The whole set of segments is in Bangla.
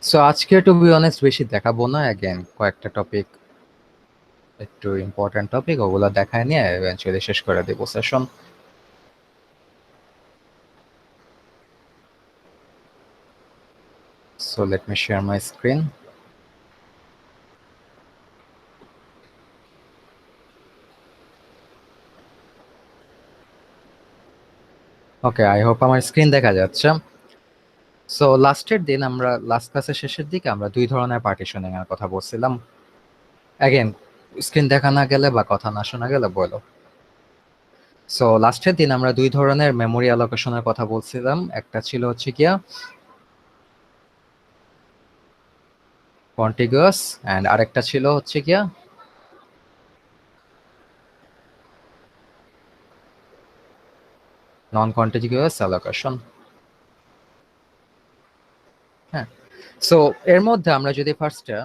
সো আজকে টু বি অনেস্ট বেশি দেখাবো না, অ্যাগেন কয়েকটা টপিক, একটু ইম্পর্টেন্ট টপিক, ওগুলো দেখায় নিয়ে ইভেন্চুয়ালি শেষ করে দেবো session. So let me share my screen. Okay, I hope আমার স্ক্রিন দেখা যাচ্ছে। সো লাস্টের দিন আমরা লাস্ট ক্লাসের শেষের দিকে আমরা দুই ধরনের পার্টিশনিং এর কথা বলছিলাম। অ্যাগেন স্ক্রিন দেখা না গেলে বা কথা না শোনা গেলে বলো। সো লাস্টের দিন আমরা দুই ধরনের মেমোরি অ্যালোকেশনের কথা বলছিলাম। একটা ছিল হচ্ছে গিয়া কন্টিগুয়াস অ্যান্ড আরেকটা ছিল হচ্ছে গিয়া নন কন্টিগুয়াস অ্যালোকেশন। হ্যাঁ, সো এর মধ্যে আমরা যদি ফার্স্টে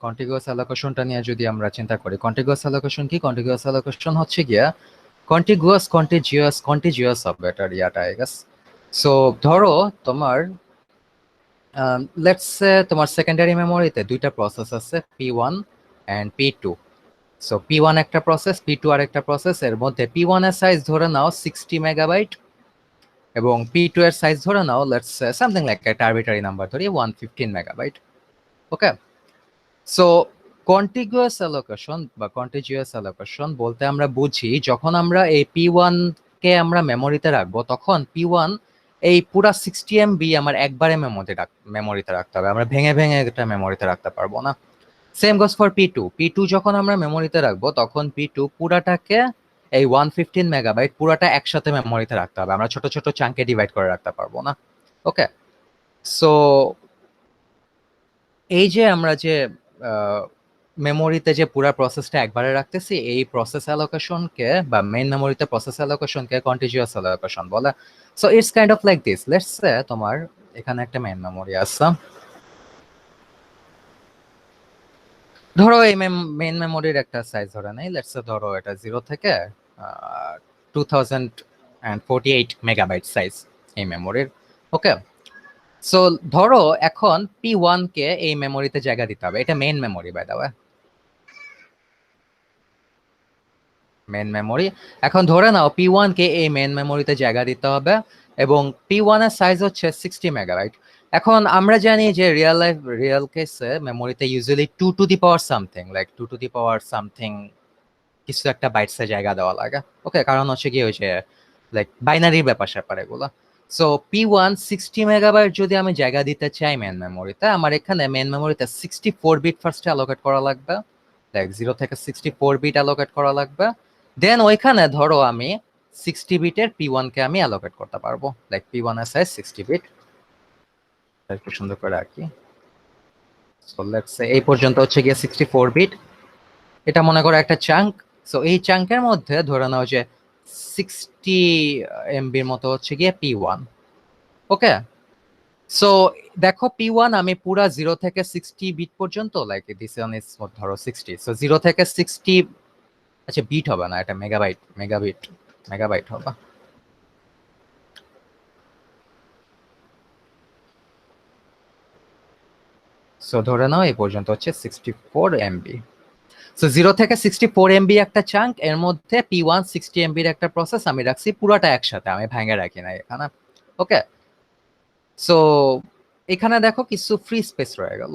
কন্টিগুয়াস অ্যালোকেশনটা নিয়ে যদি আমরা চিন্তা করি, কন্টিগুয়াস অ্যালোকেশন কি? কন্টিগুয়াস অ্যালোকেশন হচ্ছে গিয়া কন্টিজিয়াস হবে এটার ইয়াটা, আই গেস। সো ধরো তোমার লেটস সে তোমার সেকেন্ডারি মেমোরিতে দুইটা প্রসেস আছে, P1 and P2। So P1 একটা প্রসেস, P2 আরেকটা প্রসেস। এর মধ্যে P1 এর সাইজ ধরে নাও 60 মেগাবাইট এবং P2 এর সাইজ ধরে নাও লেটস সে সামথিং লাইক একটা আরবিট্রারি নাম্বার ধরি 115 মেগাবাইট। ওকে, সো কন্টিগুয়াস অ্যালোকেশন বা কন্টিজিয়াস অ্যালোকেশন বলতে আমরা বুঝি যখন আমরা এই P1 কে আমরা মেমোরিতে রাখবো, তখন P1 এই পুরা 60 MB আমার একবারে মেমোরিতে রাখতে হবে, আমরা ভেঙে ভেঙে এটা মেমোরিতে রাখতে পারবো না। সেম গোস ফর P2 যখন আমরা মেমোরিতে রাখবো তখন P2 পুরাটাকে এই 115 মেগাবাইট পুরাটা একসাথে মেমোরিতে রাখতে হবে, আমরা ছোট ছোট চাঙ্কে ডিভাইড করে রাখতে পারবো না। ওকে, সো এই যে আমরা যে মেমোরিতে যে পুরো প্রসেসটা একবারে রাখতেছি, এই প্রসেস অ্যালোকেশনকে বা মেইন মেমোরিতে প্রসেস অ্যালোকেশনকে কন্টিজিউয়াস অ্যালোকেশন বলে। So it's kind of like this, let's say তোমার এখানে একটা মেইন মেমোরি আছে। ধরো এই মেইন মেমোরির একটা সাইজ ধরে নেই, লেটস সে ধরো এটা 0 থেকে 2048 মেগাবাইট সাইজ এই মেমোরির। ওকে, সো ধরো এখন P1 কে এই মেমোরিতে জায়গা দিতে হবে, এটা main memory by the way, main memory. এখন ধরে নাও P1 কে এই মেন মেমোরিতে জায়গা দিতে হবে এবং P1 এর সাইজ হচ্ছে 60 মেগাবাইট। এখন আমরা জানি যে রিয়েল কেসে মেমোরিতে usually 2 to the power something, like 2 to the power something কিছু একটা বাইটসে জায়গা দেওয়া লাগে। ওকে, কারণ হচ্ছে কি ওই যে লাইক বাইনারির ব্যাপার স্যাপার এগুলো। সো P1 60 মেগাবাইট যদি আমি জায়গা দিতে চাই মেন মেমোরিতে, আমার এখানে মেন মেমোরিতে 64 বিট ফার্স্টে অ্যালোকেট করা লাগবে, লাইক 0 থেকে 64 বিট অ্যালোকেট করা লাগবে। দেন ওইখানে ধরো আমি 60 বিটের P1 কে আমি অ্যালোকেট করতে পারবো, লাইক P1 এর সাইজ 60 বিট। একটু সুন্দর করে রাখি। সো লেটস সে এই পর্যন্ত হচ্ছে গিয়ে 64 বিট, এটা মনে করো একটা চাঙ্ক। সো এই চাঙ্কের মধ্যে ধরে নাও যে 60 এমবির মতো হচ্ছে গিয়ে P1। ওকে, সো দেখো P1 আমি পুরা 0 থেকে 60 বিট পর্যন্ত, লাইক দিস ওয়ান ইজ ধরো 60, সো 0 থেকে 60, আচ্ছা বিট হবে না, এটা মেগাবাইট হবে। সো ধরে নাও এই পর্যন্ত হচ্ছে 64 এমবি। সো 0 থেকে 64 এমবি একটা চাঙ্ক, এর মধ্যে P1 60 এমবির একটা প্রসেস আমি রাখছি পুরাটা একসাথে, আমি ভাঙে রাখি না এখানে। ওকে, সো এখানে দেখো কিছু ফ্রি স্পেস রয়ে গেল।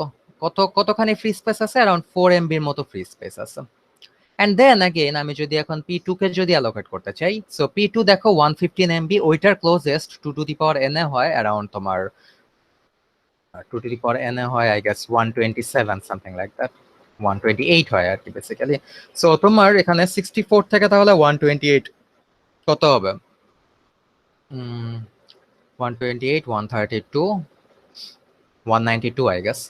কতখানি ফ্রি স্পেস আছে? অ্যারাউন্ড 4 এমবির মতো ফ্রি স্পেস আছে। এন্ড দেন अगेन আমি যদি এখন P2 কে যদি অ্যালোকেট করতে চাই, সো P2 দেখো 115 এমবি, ওইটার closest 2 to the power n এ হয় অ্যারাউন্ড তোমার 2 টু দি পাওয়ার n এ হয় I guess 127 something like that, 128 হয় আর কি বেসিক্যালি। সো তোমার এখানে 64 থেকে তাহলে 128 কত হবে? 128, 132, 192 I guess.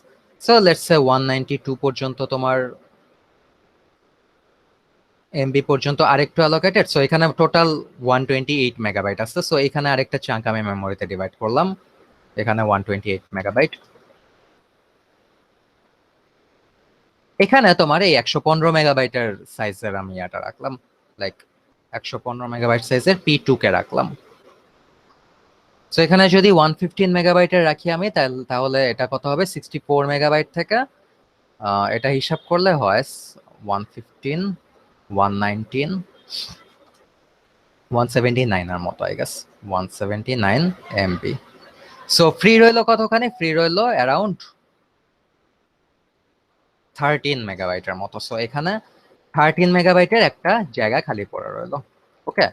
So let's say 192 পর্যন্ত তোমার এমবি পর্যন্ত আরেকটু অ্যালোকেটেড। সো এখানে টোটাল 128 মেগাবাইট আছে। সো এখানে আরেকটা চাঙ্ক আমি মেমোরিতে ডিভাইড করলাম, এখানে 128 মেগাবাইট। এখানে তোমার এই 115 মেগাবাইটের সাইজের আমি এটা রাখলাম, লাইক 115 মেগাবাইট সাইজের P2 কে রাখলাম। সো সো এখানে যদি 115 মেগাবাইটের রাখি আমি তাহলে এটা কত হবে 64 মেগাবাইট থেকে এটা হিসাব করলে হয় 115 119 179 এর মতো I guess 179 MB. So free রইলো কতখানি? ফ্রি রইলো অ্যারাউন্ড 13 মেগাবাইটের মতো। সো এখানে 13 মেগাবাইটের একটা জায়গা খালি পড়ে রইলো। ওকে,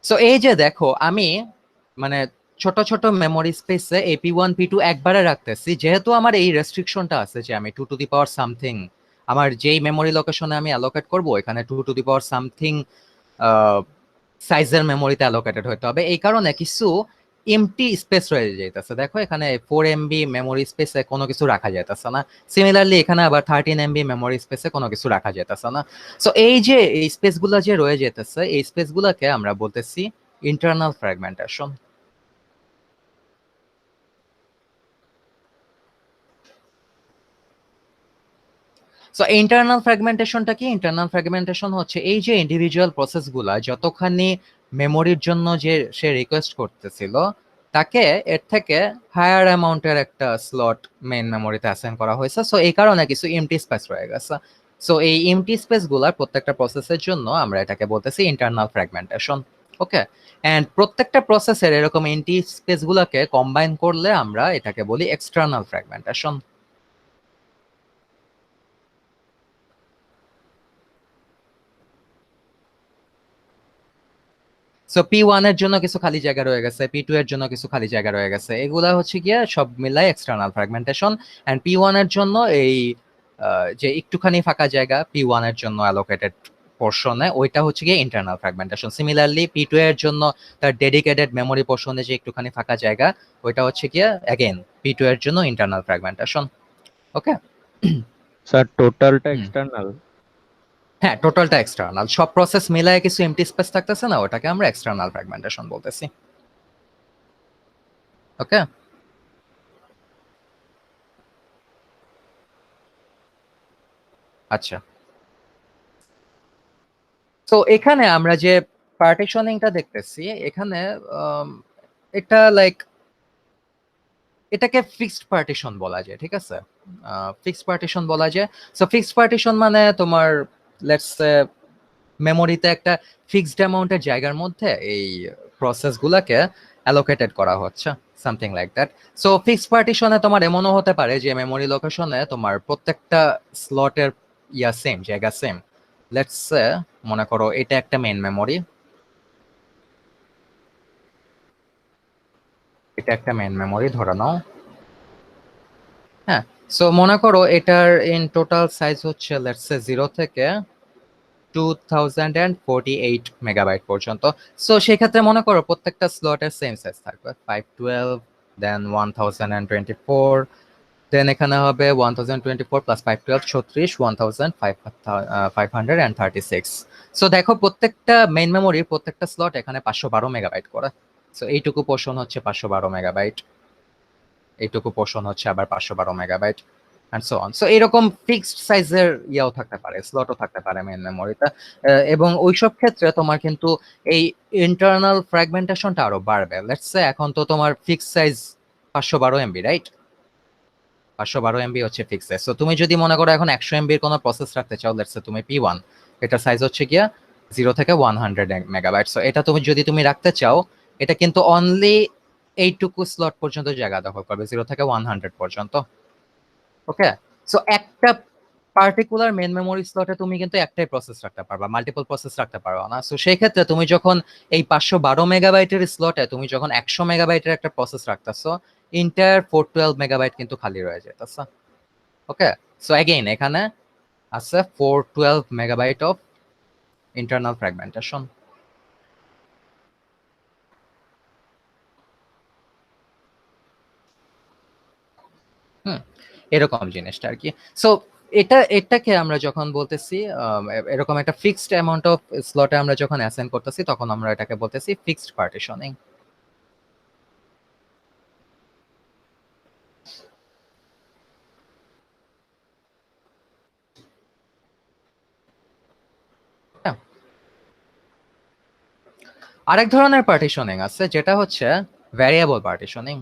সো এই যে দেখো আমি মানে ছোট ছোট মেমোরি স্পেসে AP1 P2 একবারে রাখতেছি, যেহেতু আমার এই রেস্ট্রিকশনটা আছে যে আমি 2 টু দি পাওয়ার সামথিং আমার যেই মেমোরি লোকেশনে আমি অ্যালোকেট করব এখানে 2 টু দি পাওয়ার সামথিং সাইজের মেমোরিতে অ্যালোকেটেড হতে হবে। এই কারণে কিছু এমটি স্পেস রয়ে যাইতেছে। দেখো এখানে 4 MB মেমোরি স্পেসে কোনো কিছু রাখা যাইতেছে না। সিমিলারলি এখানে আবার 13 MB মেমোরি স্পেসে কোনো কিছু রাখা যাইতেছে না। সো এই যে এই স্পেসগুলো যে রয়ে যেতেছে এই স্পেসগুলোকে আমরা বলতেছি ইন্টারনাল ফ্র্যাগমেন্টেশন। সো ইন্টারনাল ফ্র্যাগমেন্টেশনটা কি? ইন্টারনাল ফ্র্যাগমেন্টেশন হচ্ছে এই যে ইন্ডিভিজুয়াল প্রসেসগুলা যতখানি মেমোরির জন্য যে সে রিকোয়েস্ট করতেছিল তাকে এর থেকে হায়ার অ্যামাউন্টের একটা স্লট মেইন মেমোরিতে অ্যাসাইন করা হয়েছে। সো এই কারণে কিছু এমটি স্পেস রয়ে গেছে। সো এই এমটি স্পেসগুলার প্রত্যেকটা প্রসেসের জন্য আমরা এটাকে বলতেছি ইন্টারনাল ফ্র্যাগমেন্টেশন। ওকে, এন্ড প্রত্যেকটা প্রসেসের এরকম এমটি স্পেসগুলোকে কম্বাইন করলে আমরা এটাকে বলি এক্সটার্নাল ফ্র্যাগমেন্টেশন। সো P1 এর জন্য কিছু খালি জায়গা রয়ে গেছে, P2 এর জন্য কিছু খালি জায়গা রয়ে গেছে, এগুলা হচ্ছে গিয়ে সব মিলাই এক্সটার্নাল ফ্র্যাগমেন্টেশন। এন্ড P1 এর জন্য এই যে একটুখানি ফাঁকা জায়গা P1 এর জন্য অ্যালোকেটেড পোর্শনে ওইটা হচ্ছে গিয়ে ইন্টারনাল ফ্র্যাগমেন্টেশন। সিমিলারলি P2 এর জন্য তার ডেডিকেটেড মেমোরি পোর্শনে যে একটুখানি ফাঁকা জায়গা ওইটা হচ্ছে গিয়ে অ্যাগেন P2 এর জন্য ইন্টারনাল ফ্র্যাগমেন্টেশন। ওকে, স্যার টোটালটা এক্সটার্নাল? হ্যাঁ টোটালটা এক্সটার্নাল, সব প্রসেস মিলায় কিছু এমটি স্পেস থাকতেছে না, ওটাকে আমরা এক্সটার্নাল ফ্র্যাগমেন্টেশন বলতেছি। ওকে, আচ্ছা। তো এখানে আমরা যে পার্টিশনিংটা দেখতেছি এখানে আম, এটা লাইক এটাকে ফিক্সড পার্টিশন বলা যায়, ঠিক আছে? ফিক্সড পার্টিশন বলা যায়। সো ফিক্সড পার্টিশন মানে তোমার লেটস মেমোরিতে একটা ফিক্সড অ্যামাউন্টের জায়গার মধ্যে এই প্রসেসগুলোকে অ্যালোকেটেড করা হচ্ছে, something like that. So fixed পার্টিশনে তোমার এমনও হতে পারে যে মেমোরি লোকেশনে তোমার প্রত্যেকটা স্লটের সেম জায়গা সেম। লেটস মনে করো এটা একটা মেইন মেমোরি, এটা একটা মেইন মেমোরি ধরে নাও। হ্যাঁ, সো মনে করো এটার ইন টোটাল সাইজ হচ্ছে লেটস সে 0 থেকে 2048 মেগাবাইট পর্যন্ত। সো সেক্ষেত্রে মনে করো প্রত্যেকটা স্লটের সেম সাইজ থাকবে 512, দেন 1024, দেন এখানে হবে 1024 প্লাস 512 36, 1536। সো দেখো প্রত্যেকটা মেইন মেমোরির প্রত্যেকটা স্লট এখানে 512 মেগাবাইট করে। সো এইটুকু পোর্শন হচ্ছে 512 মেগাবাইট, এইটুকু পোর্শন হচ্ছে আবার 512 megabyte and so on. So এরকম ফিক্সড সাইজের ইয়াও থাকতে পারে, স্লটও থাকতে পারে মেইন মেমোরিতে। এবং ওইসব ক্ষেত্রে তোমার কিন্তু এই ইন্টারনাল ফ্র্যাগমেন্টেশনটা আরো বাড়বে। লেটস সে এখন তো তোমার fix size 512 MB, right? 512 MB হচ্ছে ফিক্স সাইজ। সো তুমি যদি মনে করো এখন 100 MBর কোনো প্রসেস রাখতে চাও, লেটস সে তুমি P1, এটা সাইজ হচ্ছে গিয়া 0 থেকে 100 মেগাবাইট। সো এটা তুমি যদি তুমি রাখতে চাও এটা কিন্তু অনলি এইটুকু স্লট পর্যন্ত জায়গা দখল করবে, 0 থেকে 100 পর্যন্ত। ওকে, সো একটা পার্টিকুলার মেন মেমোরি স্লটে তুমি কিন্তু একটাই প্রসেস রাখতে পারবা, মাল্টিপল প্রসেস রাখতে পারবা না। সো সেই ক্ষেত্রে তুমি যখন এই 512 মেগাবাইটের স্লটে তুমি যখন 100 মেগাবাইটের একটা প্রসেস রাখতেছো, ইন্টায়ার 412 মেগাবাইট কিন্তু খালি রয়ে যেতেছে। ওকে, সো অ্যাগেইন এখানে আছে 412 মেগাবাইট অফ ইন্টারনাল ফ্র্যাগমেন্টেশন। হুম, এরকম জিনিসটা আর কি। সো এটাকে আমরা যখন বলতেছি এরকম একটা ফিক্সড অ্যামাউন্ট অফ স্লটে আমরা যখন অ্যাসাইন করতেছি তখন আমরা এটাকে বলতেছি ফিক্সড পার্টিশনিং। আরেক ধরনের পার্টিশনিং আছে যেটা হচ্ছে variable partitioning.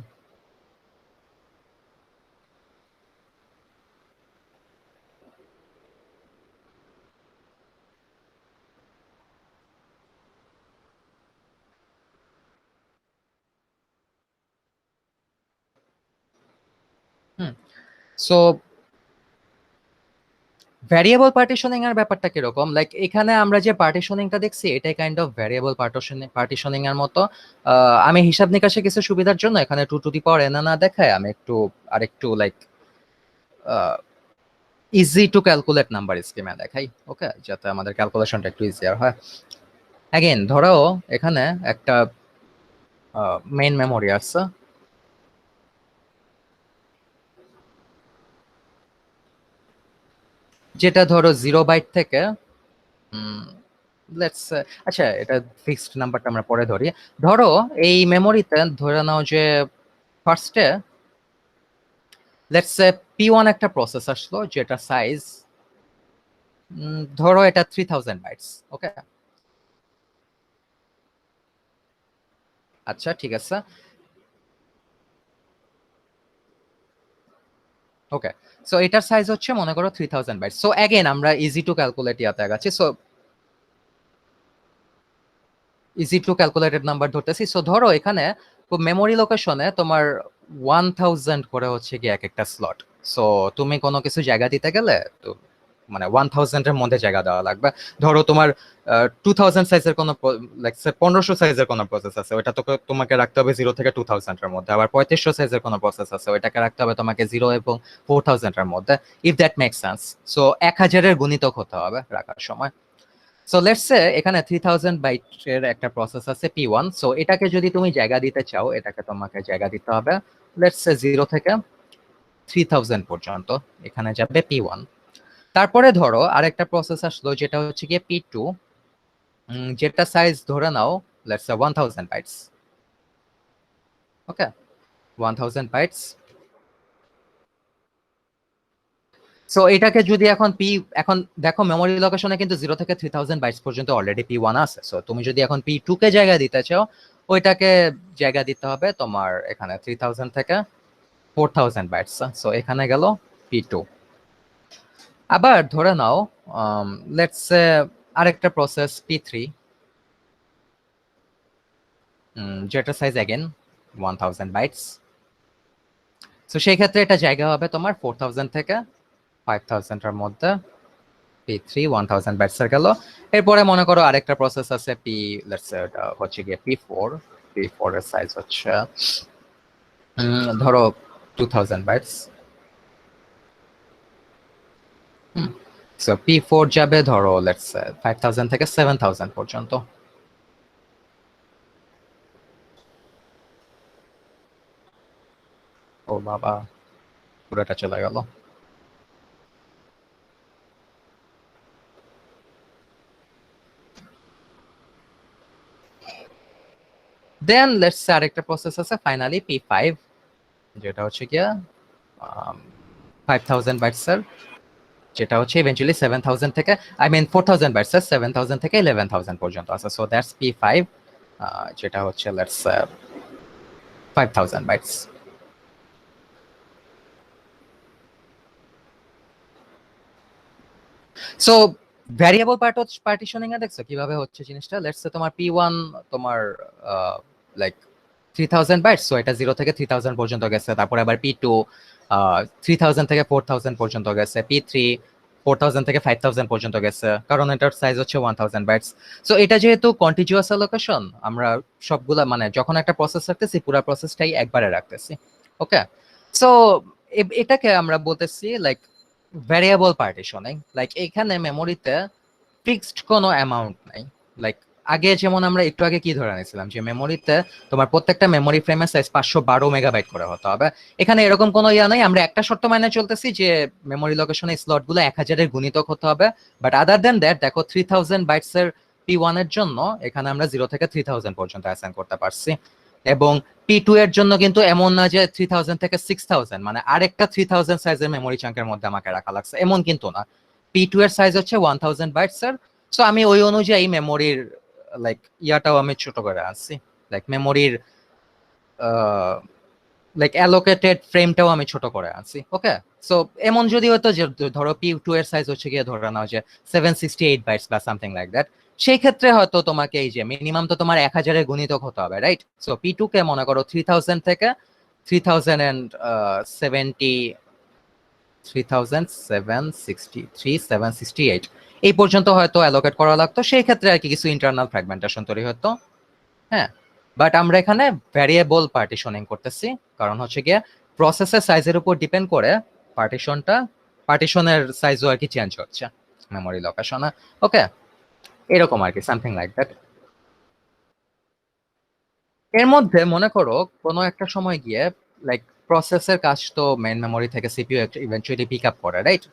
So variable partitioning এর ব্যাপারটা কিরকম, লাইক এখানে আমরা যে পার্টিশনিংটা দেখছি এটাই কাইন্ড অফ ভ্যারিয়েবল পার্টিশনিং এর মতো। আমি হিসাব নিকাশে কিছু সুবিধার জন্য এখানে 2 to the power n না দেখায় আমি আরেকটু like easy to calculate number স্কিমে দেখাই, ওকে, যাতে আমাদের ক্যালকুলেশনটা একটু ইজিয়ার হয়। অ্যাগেন ধরো এখানে একটা মেইন মেমোরি আছে, যেটা ধরো 0 বাইট থেকে লেটস, আচ্ছা এটা ফিক্সড নাম্বারটা আমরা পরে ধরি। ধরো এই মেমোরিতে ধরে নাও যে ফার্স্টে লেটস P1 একটা প্রসেস আসলো যেটা সাইজ ধরো এটা 3000 বাইটস, ওকে। আচ্ছা ঠিক আছে, ওকে। সো এটার সাইজ হচ্ছে মনে করো 3000 বাইটস। সো অ্যাগেন আমরা ইজি টু ক্যালকুলেট ইয়াতে গেছি, so easy to calculated number ধরতেছি। সো ধরো এখানে মেমোরি লোকেশনে তোমার 1000 করে হচ্ছে কি এক একটা স্লট। সো তুমি কোনো কিছু জায়গা দিতে গেলে তো মানে 1000 এর মধ্যে জায়গা দেওয়া লাগবে। ধরো তোমার 2000 সাইজের কোনো লাইক 1500 সাইজের কোনো প্রসেস আছে, ওটা তো তোমাকে রাখতে হবে 0 থেকে 2000 এর মধ্যে। আবার 3500 সাইজের কোনো প্রসেস আছে, ওইটাকে রাখতে হবে তোমাকে 0 এবং 4000 এর মধ্যে, if that make sense. So 1000 এর গুণিতক হতে হবে রাখার সময়। সো লেটস সে এখানে 3000 বাইটের একটা প্রসেস আছে P1। সো এটাকে যদি তুমি জায়গা দিতে চাও, এটাকে তোমাকে জায়গা দিতে হবে লেটস সে 0 থেকে 3000 পর্যন্ত, এখানে যাবে P1। তারপরে ধরো আরেকটা প্রসেস আসলো যেটা হচ্ছে গিয়ে P2, যেটা সাইজ ধরে নাও let's say 1000 bytes, okay, 1000 bytes. So এটাকে যদি এখন দেখো মেমোরি লোকেশনে কিন্তু 0 থেকে 3000 বাইটস পর্যন্ত অলরেডি P1 আছে। সো তুমি যদি এখন P2 কে জায়গা দিতে চাও, ওইটাকে জায়গা দিতে হবে তোমার এখানে 3000 থেকে 4000 বাইটস। সো এখানে গেল P2। আবার ধরে নাও লেটস সে আরেকটা প্রসেস P3, যেটা সাইজ अगेन 1000 বাইটস। সো সেই ক্ষেত্রে এটা জায়গা হবে তোমার 4000 থেকে 5000 এর মধ্যে। P3 1000 বাইটস এর গেল। এরপরে মনে করো আরেকটা প্রসেস আছে লেটস সে এটা হচ্ছে গিয়ে P4। P4 এর সাইজ হচ্ছে ধরো 2000 বাইটস। সো P4 যাবে ধরো লেটস সে 5000 থেকে 7000 পর্যন্ত। ও বাবা, পুরোটা চলে গেল। দেন লেটস সে আরেকটা প্রসেস আছে ফাইনালি P5, যেটা হচ্ছে গিয়া 5000 বাইটস এর, যেটা হচ্ছে ইভেন্চুয়ালি 7000 থেকে 4000 বাইটস এর 7000 থেকে 11000 পর্যন্ত আছে। সো দ্যাটস P5, যেটা হচ্ছে let's 5000 bytes. So variable partitioning এ দেখছো কিভাবে হচ্ছে জিনিসটা। লেটস সে তোমার P1 তোমার লাইক 3000 বাইটস, সো এটা 0 থেকে 3000 পর্যন্ত গেছে। তারপরে আবার P2 3000 থেকে 4000 পর্যন্ত গেছে। P3 4000 থেকে 5000 পর্যন্ত গেছে, কারণ এটার সাইজ হচ্ছে 1000 বাইটস। সো এটা যেহেতু কন্টিনিউয়াস অ্যালোকেশন, আমরা সবগুলা মানে যখন একটা প্রসেস রাখতেছি পুরো প্রসেসটাই একবারে রাখতেছি, ওকে। সো এটাকে আমরা বলতেছি লাইক ভ্যারিয়েবল পার্টিশনিং। লাইক এখানে মেমোরিতে ফিক্সড কোনো অ্যামাউন্ট নাই। লাইক আগে যেমন আমরা একটু আগে কি ধরে নিয়েছিলাম যে মেমোরিতে তোমার প্রত্যেকটা মেমোরি ফ্রেমের সাইজ 512 মেগাবাইট করে হতে হবে। এখানে এরকম কোনো ইয়া নাই, আমরা একটা শর্ত মানে চলতেছি যে মেমোরি লোকেশনে স্লট গুলো 1000 এর গুণিতক হতে হবে। বাট আদার দেন দ্যাট দেখো 3000 বাইটস এর P1 এর জন্য এখানে আমরা 0 থেকে 3000 পর্যন্ত অ্যাসাইন করতে পারছি। এবং P2 এর জন্য কিন্তু এমন না যে 3000 থেকে 6000 মানে আরেকটা 3000 সাইজের মেমোরি চাঙ্কের মধ্যে আমাকে রাখা লাগছে, এমন কিন্তু না। P2 এর সাইজ হচ্ছে 1000 বাইটস এর। সো আমি ওই অনুযায়ী মেমোরির লাইক ইয়াটাও আমি ছোট করে আনছি, লাইক মেমোরির লাইক অ্যালোকেটেড ফ্রেমটাও আমি ছোট করে আনছি। ওকে, সো এমন যদি হতো যে ধরো P2 এর সাইজ হচ্ছে গিয়ে ধরে নাও যে 768 বাইটস বা সামথিং লাইক দ্যাট, সেই ক্ষেত্রে হয়তো তোমাকে এই যে মিনিমাম তো তোমার 1000-এর গুণিতক হতে হবে, রাইট? সো P2 কে মনে করো 3000 থেকে 3070 3768 এই পর্যন্ত হয়তো অ্যালোকেট করা লাগতো, সেই ক্ষেত্রে আর কি কিছু ইন্টারনাল ফ্র্যাগমেন্টেশন তৈরি হতো। হ্যাঁ, বাট আমরা এখানে ভ্যারিয়েবল পার্টিশনিং করতেছি, কারণ হচ্ছে গিয়ে প্রসেসের সাইজের উপর ডিপেন্ড করে পার্টিশনের সাইজও আর কি চেঞ্জ হচ্ছে মেমোরি লোকেশনে। ওকে, এরকম আর কি সামথিং লাইক দ্যাট। এর মধ্যে মনে করো কোনো একটা সময় গিয়ে লাইক প্রসেসের কাজ তো মেইন মেমোরি থেকে সিপিইউ ইভেন্চুয়ালি পিক আপ করে, রাইট?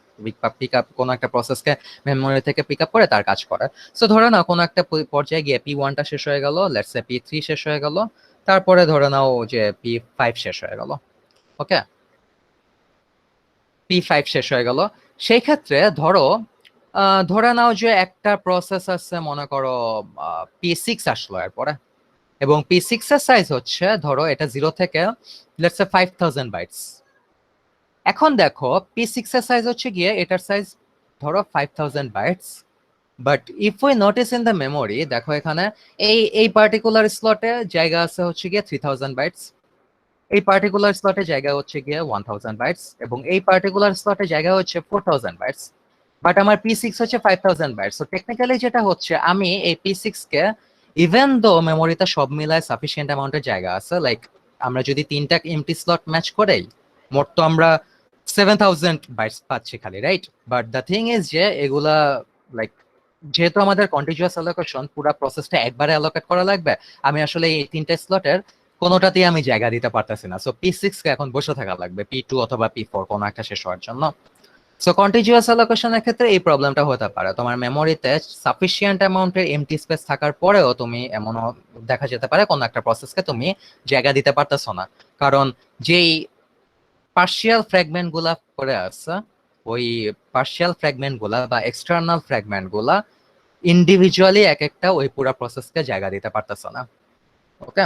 পিক আপ কোনো একটা প্রসেসকে মেমোরি থেকে পিক আপ করে তার কাজ করে। সো ধরে নাও কোনো একটা পর্যায়ে গিয়ে P1টা শেষ হয়ে গেল, লেটস সে P3 শেষ হয়ে গেল, তারপরে ধরে নাও যে P5 শেষ হয়ে গেল। ওকে, P5 শেষ হয়ে গেল, সেই ক্ষেত্রে ধরে নাও যে একটা প্রসেস আছে, মনে করো P6 আসলো এরপরে, এবং P6 এর সাইজ হচ্ছে ধরো এটা 0 থেকে লেটস সে 5000 বাইটস। এখন দেখো P6 এর সাইজ হচ্ছে গিয়ে এটার সাইজ ধরো 5000 bytes, but if we notice in the memory, দেখো এখানে এই পার্টিকুলার স্লটে জায়গা আছে হচ্ছে গিয়ে 3000 বাইটস, এই পার্টিকুলার স্লটে জায়গা হচ্ছে গিয়ে 1000 বাইটস, এবং এই পার্টিকুলার স্লটে জায়গা হচ্ছে 4000 বাইটস। বাট আমার P6 হচ্ছে 5000 বাইটস। সো টেকনিক্যালি যেটা হচ্ছে, আমি এই P6 কে ইভেন দো মেমোরিতে সব মিলায় সাফিসিয়েন্ট অ্যামাউন্টের জায়গা আছে, লাইক আমরা যদি 3টা এমটি স্লট ম্যাচ করেই মোট তো আমরা 7000 বাইটস পাচ্ছি খালি, right? But the thing is যে এগুলা লাইক যেহেতু আমাদের কন্টিনিউয়াস অ্যালোকেশন, পুরো প্রসেসটা একবারে অ্যালোকেট করা লাগবে, আমি আসলে এই 3টা স্লটের কোনোটাতেই আমি জায়গা দিতে পারতেছি না। সো P6 কে এখন বসে থাকা লাগবে P2 অথবা P4 কোনো একটা শেষ হওয়ার জন্য। সো কন্টিনিউয়াস অ্যালোকেশনের ক্ষেত্রে এই প্রবলেমটা হতে পারে, তোমার মেমোরিতে সাফিসিয়েন্ট অ্যামাউন্টের এমটি স্পেস থাকার পরেও তুমি এমনও দেখা যেতে পারে কোনো একটা প্রসেসকে তুমি জায়গা দিতে পারতেছো না, কারণ যেই পার্শিয়াল ফ্র্যাগমেন্ট গুলা পড়ে আছে, ওই পার্শিয়াল ফ্র্যাগমেন্ট গুলা বা এক্সটার্নাল ফ্র্যাগমেন্ট গুলা ইন্ডিভিজুয়ালি এক একটা ওই পুরো প্রসেসকে জায়গা দিতে পারতেছো না। ওকে,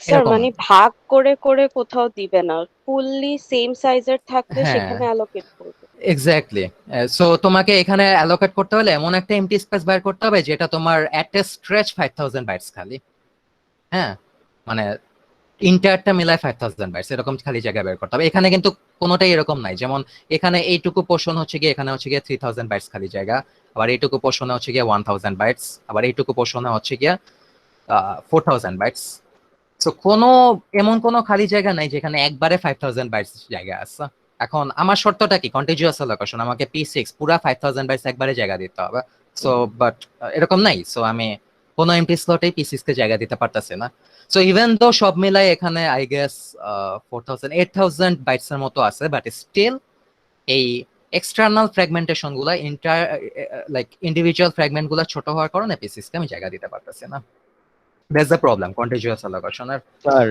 স্যার এরকম। মানে ভাগ করে করে কোথাও দিবে না, ফুললি সেম সাইজের থাকলে হ্যাঁ, সেখানে অ্যালোকেট করবে। এক্স্যাক্টলি। সো তোমাকে এখানে অ্যালোকেট করতে হলে এমন একটা এমটি স্পেস বের করতে হবে যেটা তোমার এট এ স্ট্রেচ 5000 বাইটস খালি। হ্যাঁ, মানে ইন্টারটা মিলায় 5000 বাইটস এরকম খালি জায়গা বের করতে হবে। এখানে কিন্তু কোনোটাই এরকম নাই, যেমন এখানে এইটুকু পোর্শন হচ্ছে গিয়ে, এখানে হচ্ছে গিয়ে 3000 বাইটস খালি জায়গা, আবার এইটুকু পোর্শনে হচ্ছে গিয়ে 1000 বাইটস, আবার এইটুকু পোর্শনে হচ্ছে গিয়ে 4000 বাইটস। সো এমন কোনো খালি জায়গা নাই যেখানে একবারে 5000 বাইটস জায়গা আছে। এখন আমার শর্তটা কি? কন্টিনিউয়াস অ্যালোকেশন, আমাকে P6 পুরা 5000 বাইটস একবারে জায়গা দিতে হবে। সো বাট এরকম নাই, সো আমি কোনো এমটি স্লটে P6 কে জায়গা দিতে পারতাছি না। সো ইভেন দো সব মিলাই এখানে আই গেস 8000 বাইটস এর মতো আছে, বাট স্টিল এই এক্সটার্নাল ফ্র্যাগমেন্টেশন গুলা লাইক ইন্ডিভিজুয়াল ফ্র্যাগমেন্ট গুলা ছোট হওয়ার কারণে P6 কে আমি জায়গা দিতে পারতাছি না। দ্যাটস দ্য প্রবলেম কন্টিনিউয়াস অ্যালোকেশনের। স্যার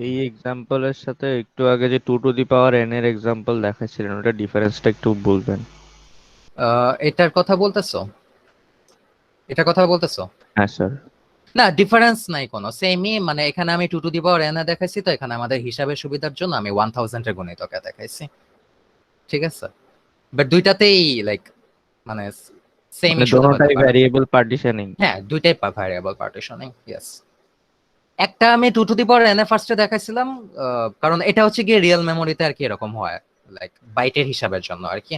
এই এক্সাম্পলের সাথে একটু আগে যে 2 টু দি পাওয়ার n এর এক্সাম্পল দেখাচ্ছিলেন, ওটা ডিফারেন্সটা একটু বলবেন? এটার কথা বলতেছো? এটার কথা বলতেছো? হ্যাঁ স্যার। না, ডিফারেন্স নাই কোনো, সেমই। মানে এখানে আমি 2 টু দি পাওয়ার n দেখাইছি, তো এখানে আমাদের হিসাবের সুবিধার জন্য আমি 1000 এর গুণিতকে দেখাইছি, ঠিক আছে? বাট দুইটাতেই লাইক মানে সেম মানে ইস্যু হতে দোনোটাই পারে। Variable partitioning. হ্যাঁ, দুইটাই ভ্যারিয়েবল পার্টিশনিং, ইয়েস। একটা আমি 2 টু দি পাওয়ার n ফার্স্টে দেখাইছিলাম, কারণ এটা হচ্ছে গিয়ে রিয়েল মেমোরিতে আর কি এরকম হয়, লাইক বাইটের হিসাবের জন্য আর কি,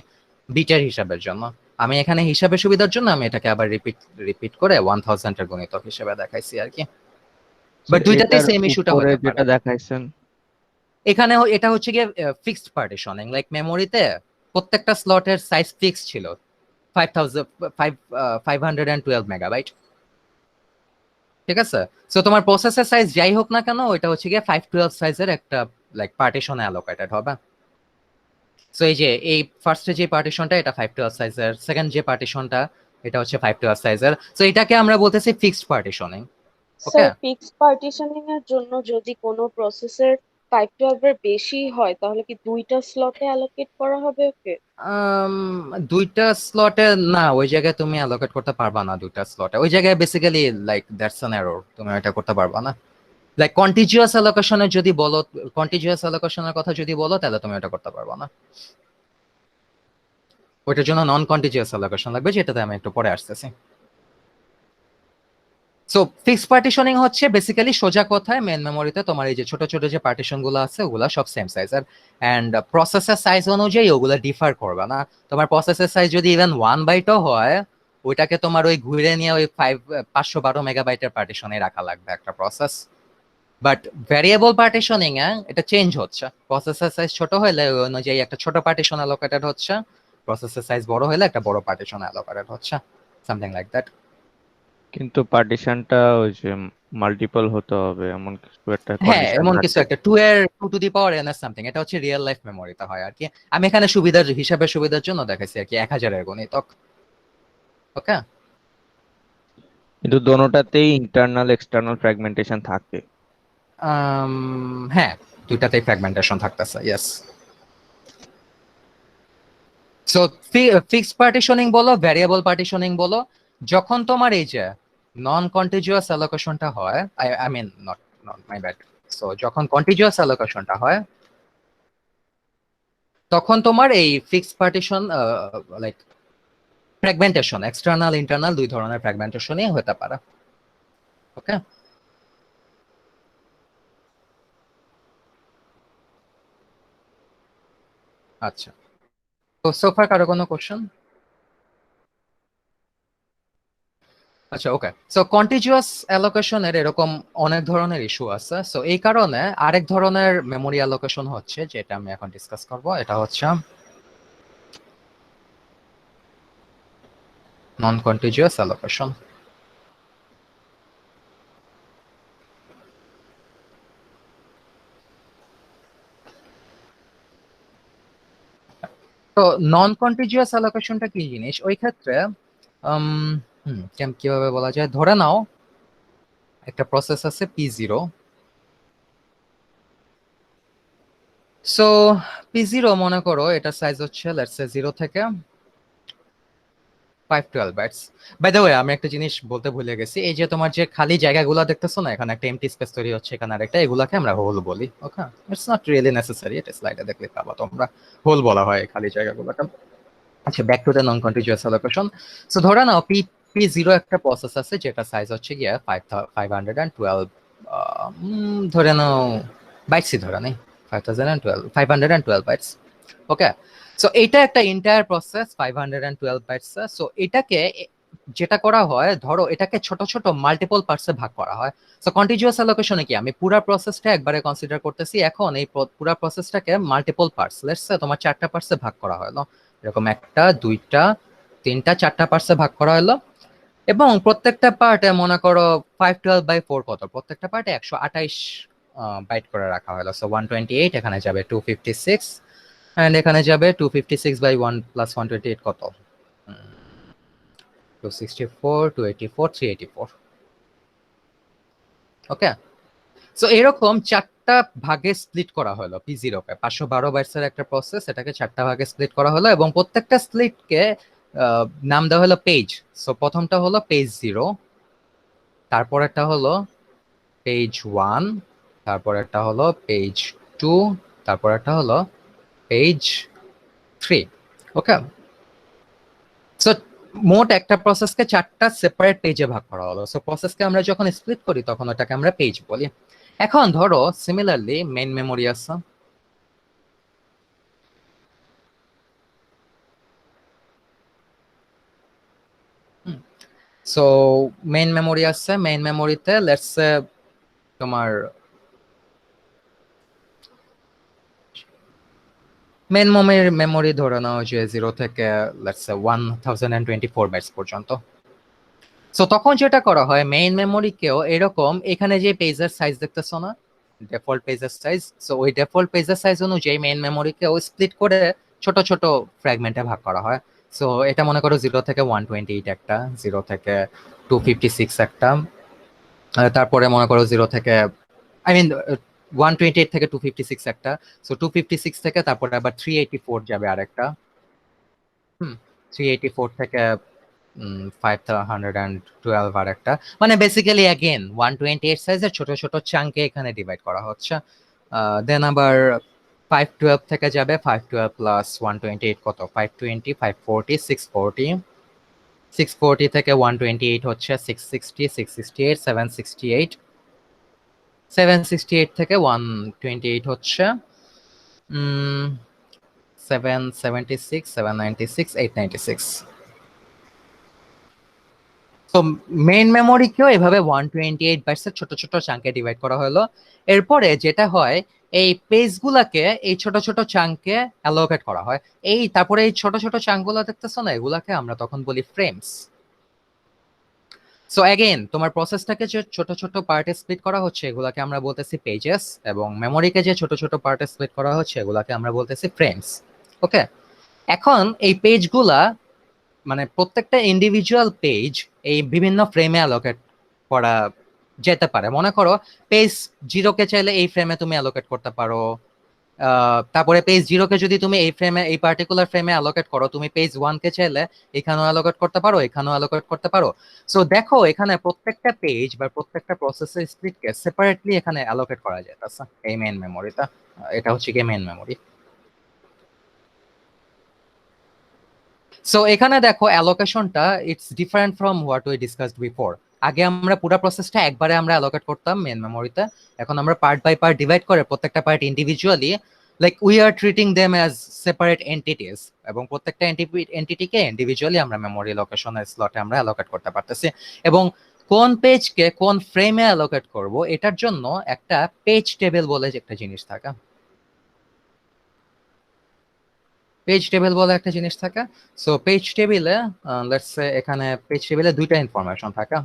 বিটের হিসাবের জন্য। আমি এখানে হিসাবের সুবিধার জন্য আমি এটাকে আবার রিপিট করে 1000 এর গুণিতক হিসেবে দেখাইছি আর কি। বাট দুইটাতেই এটার সেম ইস্যুটা উপরে হতে পারে। যেটা দেখাইছেন এখানে এটা হচ্ছে গিয়ে ফিক্সড পার্টিশনিং, লাইক মেমোরিতে প্রত্যেকটা স্লটের সাইজ ফিক্স ছিল 512 মেগাবাইট, ঠিক আছে? সো তোমার প্রসেসর সাইজ যাই হোক না কেন, ওইটা হচ্ছে গিয়ে 512 সাইজের একটা লাইক পার্টিশনে অ্যালোকেটেড হবে। সো এই যে এই ফার্স্টে যে পার্টিশনটা এটা 512 সাইজের, সেকেন্ড যে পার্টিশনটা এটা হচ্ছে 512 সাইজের। সো এটাকে আমরা বলতেছি ফিক্সড পার্টিশনিং। ওকে, স্যার ফিক্সড পার্টিশনিং এর জন্য যদি কোনো প্রসেসের 512 এর বেশি হয় তাহলে কি দুইটা স্লটে অ্যালোকেট করা হবে ওকে? দুইটা স্লটে না, ওই জায়গায় তুমি অ্যালোকেট করতে পারবা না দুইটা স্লটে। ওই জায়গায় basically like that's an error, তুমি এটা করতে পারবা না। লাইক কন্টিজিউয়াস অ্যালোকেশনের যদি বলো, কন্টিজিউয়াস অ্যালোকেশনের কথা যদি বলো তাহলে তুমি এটা করতে পারবা না। ওইটার জন্য নন কন্টিজিউয়াস অ্যালোকেশন লাগবে, যেটাতে আমি একটু পরে আসতেছি। সো ফিক্সড পার্টিশনিং হচ্ছে বেসিক্যালি সোজা কথায় মেন মেমোরিতে তোমার এই যে ছোট ছোট যে পার্টিশন গুলো আছে ওগুলা সব সেম সাইজের, এন্ড প্রসেসর সাইজ অনুযায়ী ওগুলা ডিফার করবে না। তোমার প্রসেসর সাইজ যদি ইভেন 1 বাইটও হয়, ওইটাকে তোমার ওই ঘুরে নিয়ে ওই 512 মেগাবাইটের পার্টিশনে রাখা লাগবে একটা প্রসেস। বাট ভ্যারিয়েবল পার্টিশনিং এ এটা চেঞ্জ হচ্ছে, প্রসেসর সাইজ ছোট হলে ওই অনুযায়ী একটা ছোট পার্টিশন অ্যালোকেটেড হচ্ছে, প্রসেসর সাইজ বড় হলে একটা বড় পার্টিশন অ্যালোকেটেড হচ্ছে, সামথিং লাইক দ্যাট। কিন্তু পার্টিশনটা ওই যে মাল্টিপল হতে হবে এমন কিছু একটা হ্যাঁ, কন্ডিশন এমন কিছু থাকে। একটা 2 এর 2 টু দি পাওয়ার n এর সামথিং, এটা হচ্ছে রিয়েল লাইফ মেমোরিতে হয় আর কি। আমি এখানে সুবিধার জন্য দেখাইছি আর কি 1000 এর গণিতক। ওকে, কিন্তু দোনোটাতেই ইন্টারনাল এক্সটার্নাল ফ্র্যাগমেন্টেশন থাকে। হ্যাঁ, দুইটাতেই ফ্র্যাগমেন্টেশন থাকতেছে, ইয়েস। সো ফিক্সড পার্টিশনিং বলো, ভ্যারিয়েবল পার্টিশনিং বলো, যখন তোমার এই যে নন কন্টিজিউয়াস অ্যালোকেশনটা হয়, I mean not not my bad, so যখন কন্টিজিউয়াস অ্যালোকেশনটা হয় তখন তোমার এই fixed partition like fragmentation, external internal দুই ধরনের ফ্র্যাগমেন্টেশনই হতে পারে। ওকে, আচ্ছা, তো সোফার কারো কোনো কোশ্চেন? আচ্ছা, ওকে। সো কন্টিজিউয়াস অ্যালোকেশনের এরকম অনেক ধরনের ইস্যু আছে, সো এই কারণে আরেক ধরনের মেমোরি অ্যালোকেশন হচ্ছে, যেটা আমি এখন ডিসকাস করব, এটা হচ্ছে নন কন্টিজিউয়াস অ্যালোকেশন। তো নন কন্টিজিউয়াস অ্যালোকেশনটা কি জিনিস? ওই ক্ষেত্রে কিভাবে বলা যায়, ধরে নাও একটা প্রসেস আছে P0। সো P0 মনে করো এটা সাইজ হচ্ছে লেটস সে 0 থেকে 512 বাইটস। বাই দ্য ওয়ে, আমি একটা জিনিস বলতে ভুলে গেছি, এই যে তোমার যে খালি জায়গাগুলো দেখতেছো না, এখানে একটা এমটি স্পেস তৈরি হচ্ছে, এখানে আরেকটা, এগুলাকে আমরা হোল বলি। ওকে, ইটস নট রিয়েলি নেসেসারি, এটা স্লাইডে দেখলে পাবা তোমরা, হোল বলা হয় এই খালি জায়গাগুলোকে। আচ্ছা, back to the non contiguous allocation. So ধরে নাও P0 একটা প্রসেস আছে যেটা সাইজ হচ্ছে গিয়ে 512, ধরে নাও বাইটসই ধরে নেই, 512 বাইটস। ওকে, সো এটা একটা এন্টায়ার প্রসেস 512 বাইটস। সো এটাকে যেটা করা হয়, ধরো এটাকে ছোট ছোট মাল্টিপল পার্টসে ভাগ করা হয়। সো কন্টিজিউয়াস অ্যালোকেশনে কি আমি পুরো প্রসেসটা একবারে কনসিডার করতেছি, এখন এই পুরো প্রসেসটাকে মাল্টিপল পার্টস, লেটস সে তোমার 4টা পার্টসে ভাগ করা হলো, এরকম 1টা 2টা 3টা 4টা পার্টসে ভাগ করা হলো, এবং প্রত্যেকটা পার্টে মনে করো 512/4 কত, প্রত্যেকটা পার্টে 128 বাইট করে রাখা হলো। সো 128, এখানে যাবে 256, এন্ড এখানে যাবে 256/1 প্লাস 128 কত, 264, 284, 384। ওকে, সো এরকম 4টা ভাগে স্প্লিট করা হলো P0 কে, 512 বাইটসের একটা প্রসেস, এটাকে 4টা ভাগে স্প্লিট করা হলো, এবং প্রত্যেকটা স্প্লিটকে নাম দেওয়া হলো পেজ। সো প্রথমটা হলো পেজ 0, তারপরেরটা হলো পেজ 1, তারপরেরটা হলো পেজ 2, তারপরেরটা হলো পেজ 3। ওকে, সো মোট একটা প্রসেসকে 4টা সেপারেট পেজে ভাগ করা হলো। সো প্রসেসকে আমরা যখন স্প্লিট করি তখন ওটাকে আমরা পেজ বলি। এখন ধরো সিমিলারলি মেইন মেমোরি আছে, সো মেইন মেমোরি আছে, মেইন মেমোরিতে লেটস সে তোমার মেইন মেমোরি ধরে নাও যে 0 থেকে লেটস সে 1024 বাইটস পর্যন্ত। সো তখন যেটা করা হয়, মেইন মেমোরিকেও এরকম এখানে যে পেজের সাইজ দেখতেছো না, ডিফল্ট পেজের সাইজ, সো ওই ডিফল্ট পেজের সাইজ অনুযায়ী মেইন মেমোরিকেও স্প্লিট করে ছোট ছোট ফ্র্যাগমেন্টে ভাগ করা হয়। সো এটা মনে করো 0 থেকে 128 একটা, 0 থেকে 256 একটা, তারপরে মনে করো 0 থেকে আই মিন 128 থেকে 256 একটা, সো 256 থেকে তারপরে আবার 384 যাবে আরেকটা, 384 থেকে 512 আর একটা, মানে বেসিক্যালি অ্যাগেন 128 সাইজের ছোট ছোট চাঙ্কে এখানে ডিভাইড করা হচ্ছে। দেন আবার 512 থেকে যাবে 512 প্লাস 128 কত, 520, 540, 640, 640 থেকে 128 হচ্ছে 660, 668, 768, 768 থেকে 128 হচ্ছে 776, 796, 896। তো মেইন মেমোরিকেও এভাবে 128 বাইটসের ছোট ছোট চাঙ্কে ডিভাইড করা হলো। এরপরে যেটা হয়, এই পেজগুলাকে এই ছোট ছোট চাঙ্কে অ্যালোকেট করা হয়। তারপরে এই ছোট ছোট চাঙ্কগুলো দেখতেছো না, এগুলাকে আমরা তখন বলি ফ্রেমস। সো অ্যাগেন তোমার প্রসেসটাকে যে ছোট ছোট পার্টে স্প্লিট করা হচ্ছে এগুলাকে আমরা বলতেছি পেজেস, এবং মেমোরিকে যে ছোট ছোট পার্টে স্প্লিট করা হচ্ছে এগুলাকে আমরা বলতেছি ফ্রেমস। ওকে, এখন এই পেজগুলা মানে প্রত্যেকটা ইন্ডিভিজুয়াল পেজ এই বিভিন্ন ফ্রেমে অ্যালোকেট করা যেতে পারে। মনে করো পেজ 0 কে চাইলে এই ফ্রেমে তুমি অ্যালোকেট করতে পারো, তারপরে পেজ 0 কে যদি তুমি এই ফ্রেমে এই পার্টিকুলার ফ্রেমে অ্যালোকেট করো, তুমি পেজ 1 কে চাইলে এখানেও অ্যালোকেট করতে পারো, এখানেও অ্যালোকেট করতে পারো। সো দেখো এখানে প্রত্যেকটা পেজ বা প্রত্যেকটা প্রসেসের স্প্লিটকে সেপারেটলি এখানে অ্যালোকেট করা যায় এই মেইন মেমোরিটা। এটা হচ্ছে কি মেইন মেমোরি। সো এখানে দেখো অ্যালোকেশনটা it's different from what we discussed before. আগে আমরা পুরো প্রসেসটা একবারে আমরা অ্যালোকেট করতাম মেইন মেমোরিতে, এখন আমরা পার্ট বাই পার্ট ডিভাইড করে প্রত্যেকটা part individually like we are treating them as separate entities, এবং প্রত্যেকটা এন্টিটিকে ইন্ডিভিজুয়ালি আমরা মেমোরি লোকেশনের স্লটে আমরা অ্যালোকেট করতে পারতেছি। এবং কোন পেজকে কোন ফ্রেমে অ্যালোকেট করব এটার জন্য একটা পেজ টেবিল বলে যে একটা জিনিস থাকে, পেজ টেবিল বলে একটা জিনিস থাকে। সো পেজ টেবিলে লেটস সে এখানে পেজ টেবিলে দুইটা ইনফরমেশন থাকে।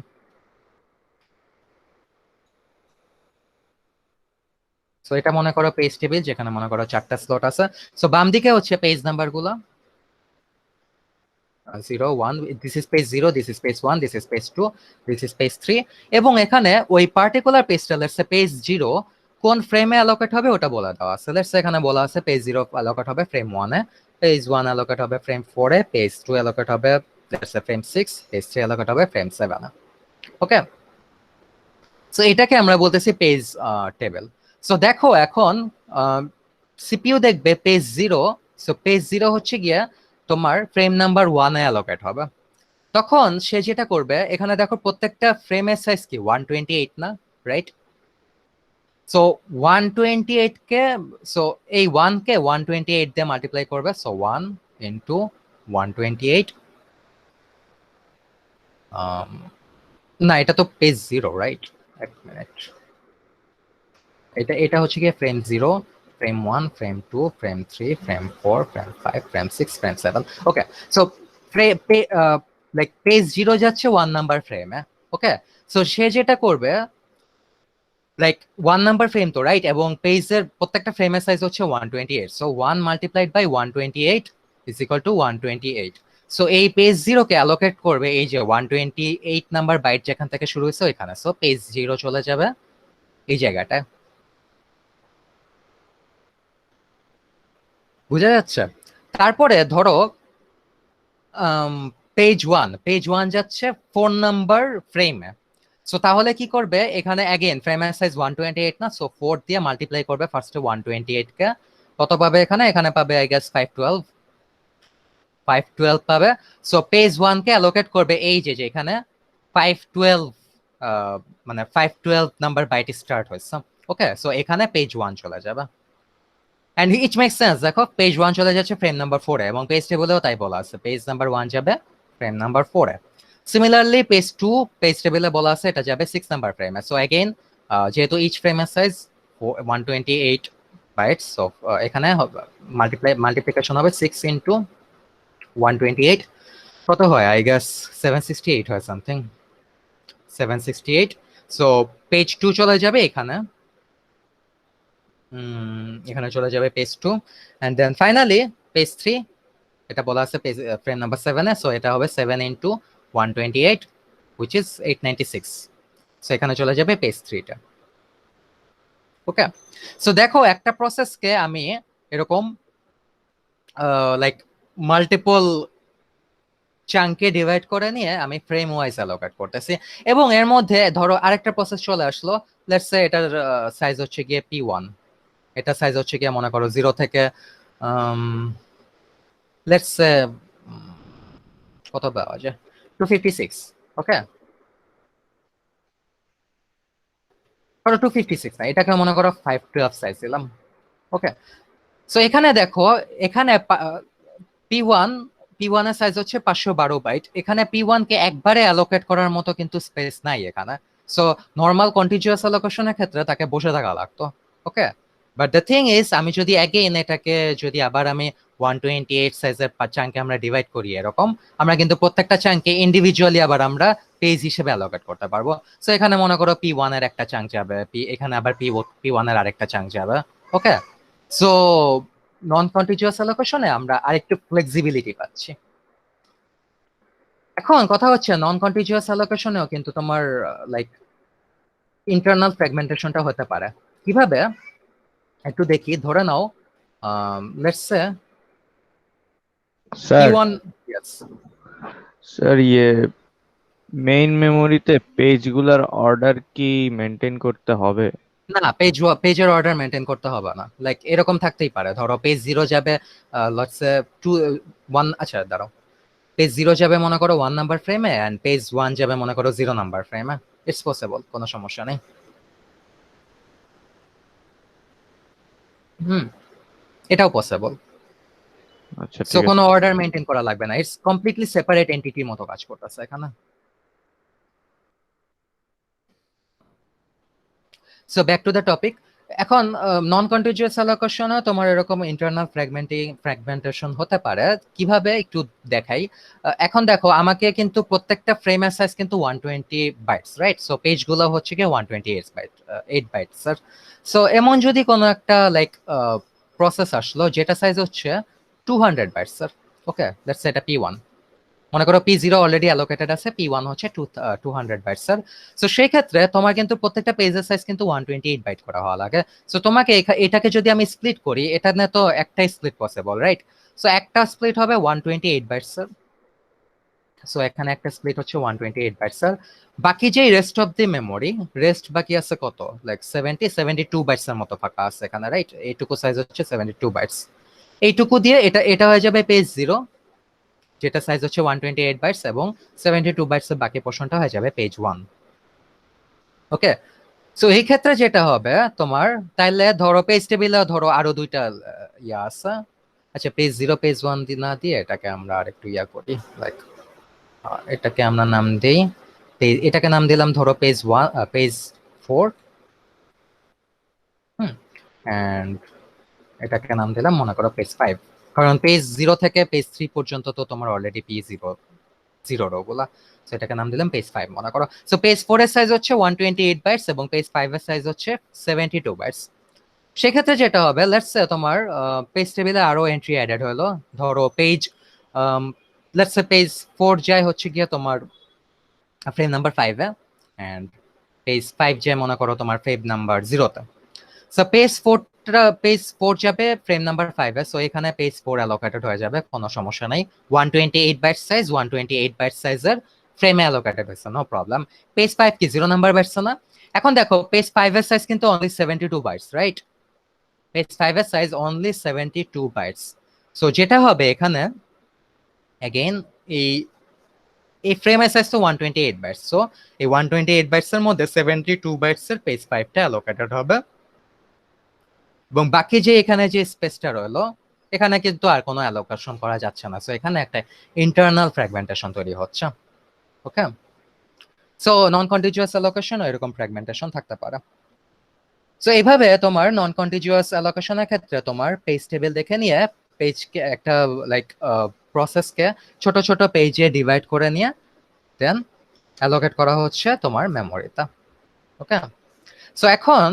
সো এটা মনে করো পেজ টেবিল, যেখানে মনে করো 4টা স্লট আছে। সো বাম দিকে হচ্ছে পেজ নাম্বার গুলো 0, 1, this is page 0, this is page 1, this is page 2, this is page 3। এবং এখানে ওই পার্টিকুলার পেজটা লেটস সে পেজ 0 কোন ফ্রেমে অ্যালোকেট হবে ওটা বলে দেওয়া আছে। লেটস সে এখানে বলা আছে পেজ 0 অ্যালোকেট হবে ফ্রেম 1 এ, পেজ 1 অ্যালোকেট হবে ফ্রেম 4 এ, পেজ 2 অ্যালোকেট হবে let's say frame 6, page 3 allocate হবে ফ্রেম 7 এ। ওকে, সো এটাকে আমরা বলতেছি পেজ টেবিল। সো দেখো এখন সিপিইউ দেখবে পেজ 0, সো পেজ 0 হচ্ছে গিয়া তোমার ফ্রেম নাম্বার 1 এ অ্যালোকেট হবে। তখন সে যেটা করবে, এখানে দেখো প্রত্যেকটা ফ্রেমের সাইজ কি 128 না, রাইট? সো 128 কে, সো এই 1 কে 128 দিয়ে মাল্টিপ্লাই করবে, সো 1 ইনটু 128। না, এটা তো পেজ 0, রাইট? এক মিনিট, এটা হচ্ছে গিয়ে frame 0, frame 1, frame 2, frame 3, frame 4, frame 5, frame 6, frame 7। ওকে, সো লাইক পেজ 0 যাচ্ছে 1 নাম্বার ফ্রেমে। ওকে, সো সে যেটা করবে লাইক 1 নাম্বার ফ্রেম তো, রাইট? এবং পেজের প্রত্যেকটা ফ্রেমের সাইজ হচ্ছে 128, so 1 multiplied by 128 is equal to 128। So এই পেজ 0 কে অ্যালোকেট করবে এই যে 128 নাম্বার বাইট যেখান থেকে শুরু হয়েছে ওইখানে। সো পেজ 0 চলে যাবে এই জায়গাটায়। বুঝা যাচ্ছে? তারপরে ধরো পেজ 1 যাচ্ছে 4 নাম্বার ফ্রেমে। সো তাহলে কি করবে, এখানে অ্যাগেন ফ্রেমের সাইজ 128 না, সো 4 দিয়ে মাল্টিপ্লাই করবে ফার্স্টে 128 কে। কত পাবে এখানে? এখানে পাবে আই গেস 512 পাবে। সো পেজ 1 কে অ্যালোকেট করবে এই যে এখানে 512, মানে 512 নাম্বার বাইট স্টার্ট হয়েছে। ওকে, সো এখানে পেজ 1 চলে যাবে। এন্ড ইট মেক্স সেন্স, দেখো পেজ 1 চলে যাচ্ছে ফ্রেম নাম্বার 4 এ, এবং পেজ টেবিলেও তাই বলা আছে পেজ নাম্বার 1 যাবে ফ্রেম নাম্বার 4 এ। সিমিলারলি পেজ 2 পেজ টেবিলে বলা আছে এটা যাবে 6 নাম্বার ফ্রেমে। সো अगेन যেহেতু ইচ ফ্রেমের সাইজ 128 বাইটস, সো এখানে মাল্টিপ্লিকেশন হবে 6 ইনটু 128, কত হয়? আই গেস 768 হয় সামথিং, 768। সো পেজ 2 চলে যাবে এখানে, এখানে চলে যাবে page 2, and then finally page 3, এটা বলা আছে পেজ ফ্রেম নাম্বার 7 এ, সো এটা হবে 7 ইনটু 128 which is 896। সো এখানে চলে যাবে পেজ 3 টা। ওকে, সো দেখো একটা প্রসেসকে আমি এরকম লাইক মাল্টিপল চাঙ্কে ডিভাইড করে নিয়ে আমি ফ্রেম ওয়াইজ অ্যালোকেট করতেছি, এবং এর মধ্যে ধরো আরেকটা প্রসেস চলে আসলো, লেটস সে এটার সাইজ হচ্ছে গিয়ে P1, এটা সাইজ হচ্ছে গিয়ে মনে করো 0 থেকে লেটস সে কত পাওয়া যায় 256, ওকে, ধরো 256 না, এটাকে মনে করো 512 সাইজ দিলাম। ওকে, সো এখানে দেখো, এখানে P1 P1 এর সাইজ হচ্ছে 512 বাইট, এখানে P1 কে একবারে অ্যালোকেট করার মতো কিন্তু স্পেস নাই এখানে। সো নর্মাল কন্টিজিউয়াস অ্যালোকেশনের ক্ষেত্রে তাকে বসে থাকা লাগতো। ওকে, বাট দ্য থিং ইজ আমি যদি অ্যাগেইন এটাকে যদি আবার আমি 128 সাইজের চাঙ্কে আমরা ডিভাইড করি এরকম, আমরা কিন্তু প্রত্যেকটা চাঙ্কে ইন্ডিভিজুয়ালি আবার আমরা পেজ হিসেবে অ্যালোকেট করতে পারবো। সো এখানে মনে করো P1 এর একটা চাঙ্ক যাবে, এখানে আবার P1 এর আরেকটা চাঙ্ক যাবে। ওকে, সো নন কন্টিজিউয়াস অ্যালোকেশনে আমরা আরেকটু ফ্লেক্সিবিলিটি পাচ্ছি। এখন কথা হচ্ছে নন কন্টিজিউয়াস অ্যালোকেশনেও কিন্তু তোমার লাইক ইন্টারনাল ফ্র্যাগমেন্টেশনটা হতে পারে। কিভাবে একটু দেখি, ধরে নাও let's say sir P1, yes, sir main মেমোরিতে পেজগুলোর অর্ডার কি মেনটেন করতে হবে? না, পেজের অর্ডার মেনটেন করতে হবে না, লাইক এরকম থাকতেই পারে, ধরো পেজ 0 যাবে লেটস সে 2 1, আচ্ছা দাঁড়াও, পেজ 0 যাবে মনে করো 1 নাম্বার ফ্রেমে, এন্ড পেজ 1 যাবে মনে করো 0 নাম্বার ফ্রেমে, ইটস পসিবল, কোনো সমস্যা নেই। হুম, এটাও পসিবল। আচ্ছা সো ঠিক কোনো আছে। অর্ডার মেনটেন করা লাগবে না, ইটস কমপ্লিটলি সেপারেট এন্টিটির মতো কাজ করতেছে এখানে। So back to the topic. এখন নন কন্টিজিউয়াস অ্যালোকেশনে তোমার এরকম ইন্টারনাল ফ্র্যাগমেন্টেশন হতে পারে। কিভাবে একটু দেখাই। এখন দেখো আমাকে কিন্তু প্রত্যেকটা ফ্রেমের সাইজ কিন্তু 120 বাইটস, রাইট? সো পেজগুলো হচ্ছে কি 128 বাইট, 8 বাইটস স্যার। সো এমন যদি কোনো একটা লাইক প্রসেস আসলো যেটা সাইজ হচ্ছে 200 bytes sir, okay, let's say এটা P1, মনে করো P0 অলরেডি অ্যালোকেটেড আছে, P1 হচ্ছে 200 বাইট স্যার। সো সেই ক্ষেত্রে তোমার কিন্তু প্রত্যেকটা পেজের সাইজ কিন্তু 128 বাইট করা হওয়া লাগে। সো তোমাকে এটাকে যদি আমি স্প্লিট করি, এটা না তো একটাই স্প্লিট পসিবল, রাইট? সো একটা স্প্লিট হবে 128 বাইট স্যার। সো এখানে একটা স্প্লিট হচ্ছে 128 বাইট স্যার। বাকি যে rest of the memory, rest বাকি আছে কত, লাইক 72 বাইটস এর মতো ফাঁকা আছে এখানে, রাইট? এইটুকু সাইজ হচ্ছে 72 বাইটস। এইটুকু দিয়ে এটা এটা হয়ে যাবে পেজ 0, যেটা সাইজ হচ্ছে 128 বাইটস, এবং 72 বাইটস এর বাকি পোর্শনটা হয়ে যাবে পেজ 1। ওকে, সো এই ক্ষেত্রে যেটা হবে তোমার, তাইলে ধরো পেজ টেবিলে ধরো আরো দুইটা ইয়া আছে। আচ্ছা, পেজ 0 পেজ 1 না দিয়ে এটাকে আমরা আরেকটু ইয়া করি, লাইক এটাকে আমরা নাম দেই, এটাকে নাম দিলাম ধরো পেজ 1, পেজ 4, হুম, এন্ড এটাকে নাম দিলাম মনে করো পেজ 5, কারণ পেজ 0 থেকে পেজ 3 পর্যন্ত তো তোমার অলরেডি P0 রোগুলা। সো এটাকে নাম দিলাম পেজ 5 মনে করো। সো পেজ 4 এর সাইজ হচ্ছে 128 বাইটস এবং পেজ 5 এর সাইজ হচ্ছে 72 বাইটস। সেক্ষেত্রে যেটা হবে, লেটস সে তোমার পেজ টেবিলে আরো এন্ট্রি অ্যাডেড হলো, ধরো পেজ লেটস সে পেজ 4 যায় হচ্ছে গিয়ে তোমার ফ্রেম নাম্বার 5 এ, এন্ড পেজ 5 যায় মনে করো তোমার ফ্রেম নাম্বার 0 তে। সো পেজ 4 যাবে ফ্রেম নাম্বার 5 এ, সো এখানে পেজ 4 অ্যালোকেটেড হয়ে যাবে, কোনো সমস্যা নাই। 128 বাইট সাইজ, 128 বাইট সাইজের ফ্রেমে অ্যালোকেটেড হয়েছে, নো প্রবলেম। পেজ 5 কি 0 নাম্বার বাইটস না? এখন দেখো পেজ 5 এর সাইজ কিন্তু অনলি 72 বাইটস, রাইট? পেজ 5 এর সাইজ অনলি 72 বাইটস। সো যেটা হবে এখানে अगेन এই ফ্রেমের সাইজ তো 128 বাইটস, সো এই 128 বাইটস এর মধ্যে 72 বাইটস এর পেজ 5 টা অ্যালোকেটেড হবে, এবং বাকি যে এখানে যে স্পেসটা রইলো এখানে কিন্তু আর কোনো অ্যালোকেশন করা যাচ্ছে না। সো এখানে একটা ইন্টারনাল ফ্র্যাগমেন্টেশন তৈরি হচ্ছে। ওকে, সো নন কন্টিজিউয়াস অ্যালোকেশন এরকম ফ্র্যাগমেন্টেশন থাকতে পারে। সো এইভাবে তোমার নন কন্টিজিউয়াস অ্যালোকেশনের ক্ষেত্রে তোমার পেজ টেবিল দেখে নিয়ে পেজকে একটা লাইক প্রসেসকে ছোট ছোট পেজে ডিভাইড করে নিয়ে দেন অ্যালোকেট করা হচ্ছে তোমার মেমোরিতে। ওকে, সো এখন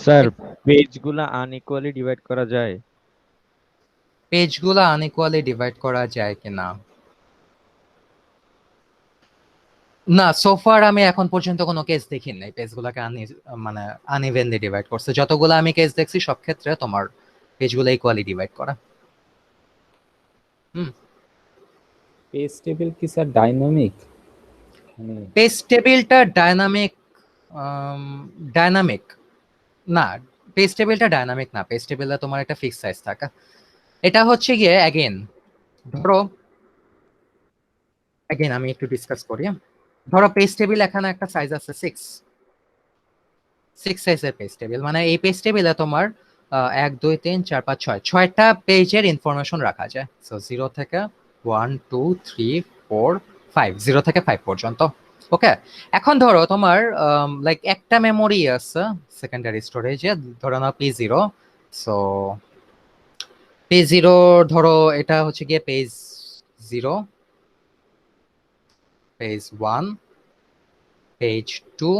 স্যার পেজগুলো আনইকুয়ালি ডিভাইড করা যায়? পেজগুলো আনইকুয়ালি ডিভাইড করা যায় কিনা, না, সোফার আমি এখন পর্যন্ত কোনো কেস দেখিনি নাই পেজগুলোকে মানে আনইভেনলি ডিভাইড করছে। যতগুলো আমি কেস দেখছি সব ক্ষেত্রে তোমার পেজগুলো ইকুয়ালি ডিভাইড করা। হুম। পেজ টেবিল কি স্যার ডাইনামিক? মানে পেজ টেবিলটা ডাইনামিক, ডাইনামিক না, পেজ টেবিলটা ডাইনামিক না। পেজ টেবিলে তোমার একটা ফিক্স সাইজ থাকে। এটা হচ্ছে গিয়ে ধরো অ্যাগেন আমি একটু ডিসকাস করি। ধরো পেজ টেবিল এখানে একটা সাইজ আছে 6 সাইজের পেজ টেবিল, মানে এই পেজ টেবিলে তোমার 1 2 3 4 5 6 ছয়টা পেজের ইনফরমেশন রাখা যায়। সো 0 থেকে 1 2 3 4 5, 0 থেকে 5 পর্যন্ত। ওকে, এখন ধরো তোমার লাইক একটা মেমোরি আছে সেকেন্ডারি স্টোরেজে, ধরো না P0। সো P0 ধরো এটা হচ্ছে গিয়ে পেজ 0, পেজ 1, পেজ 2,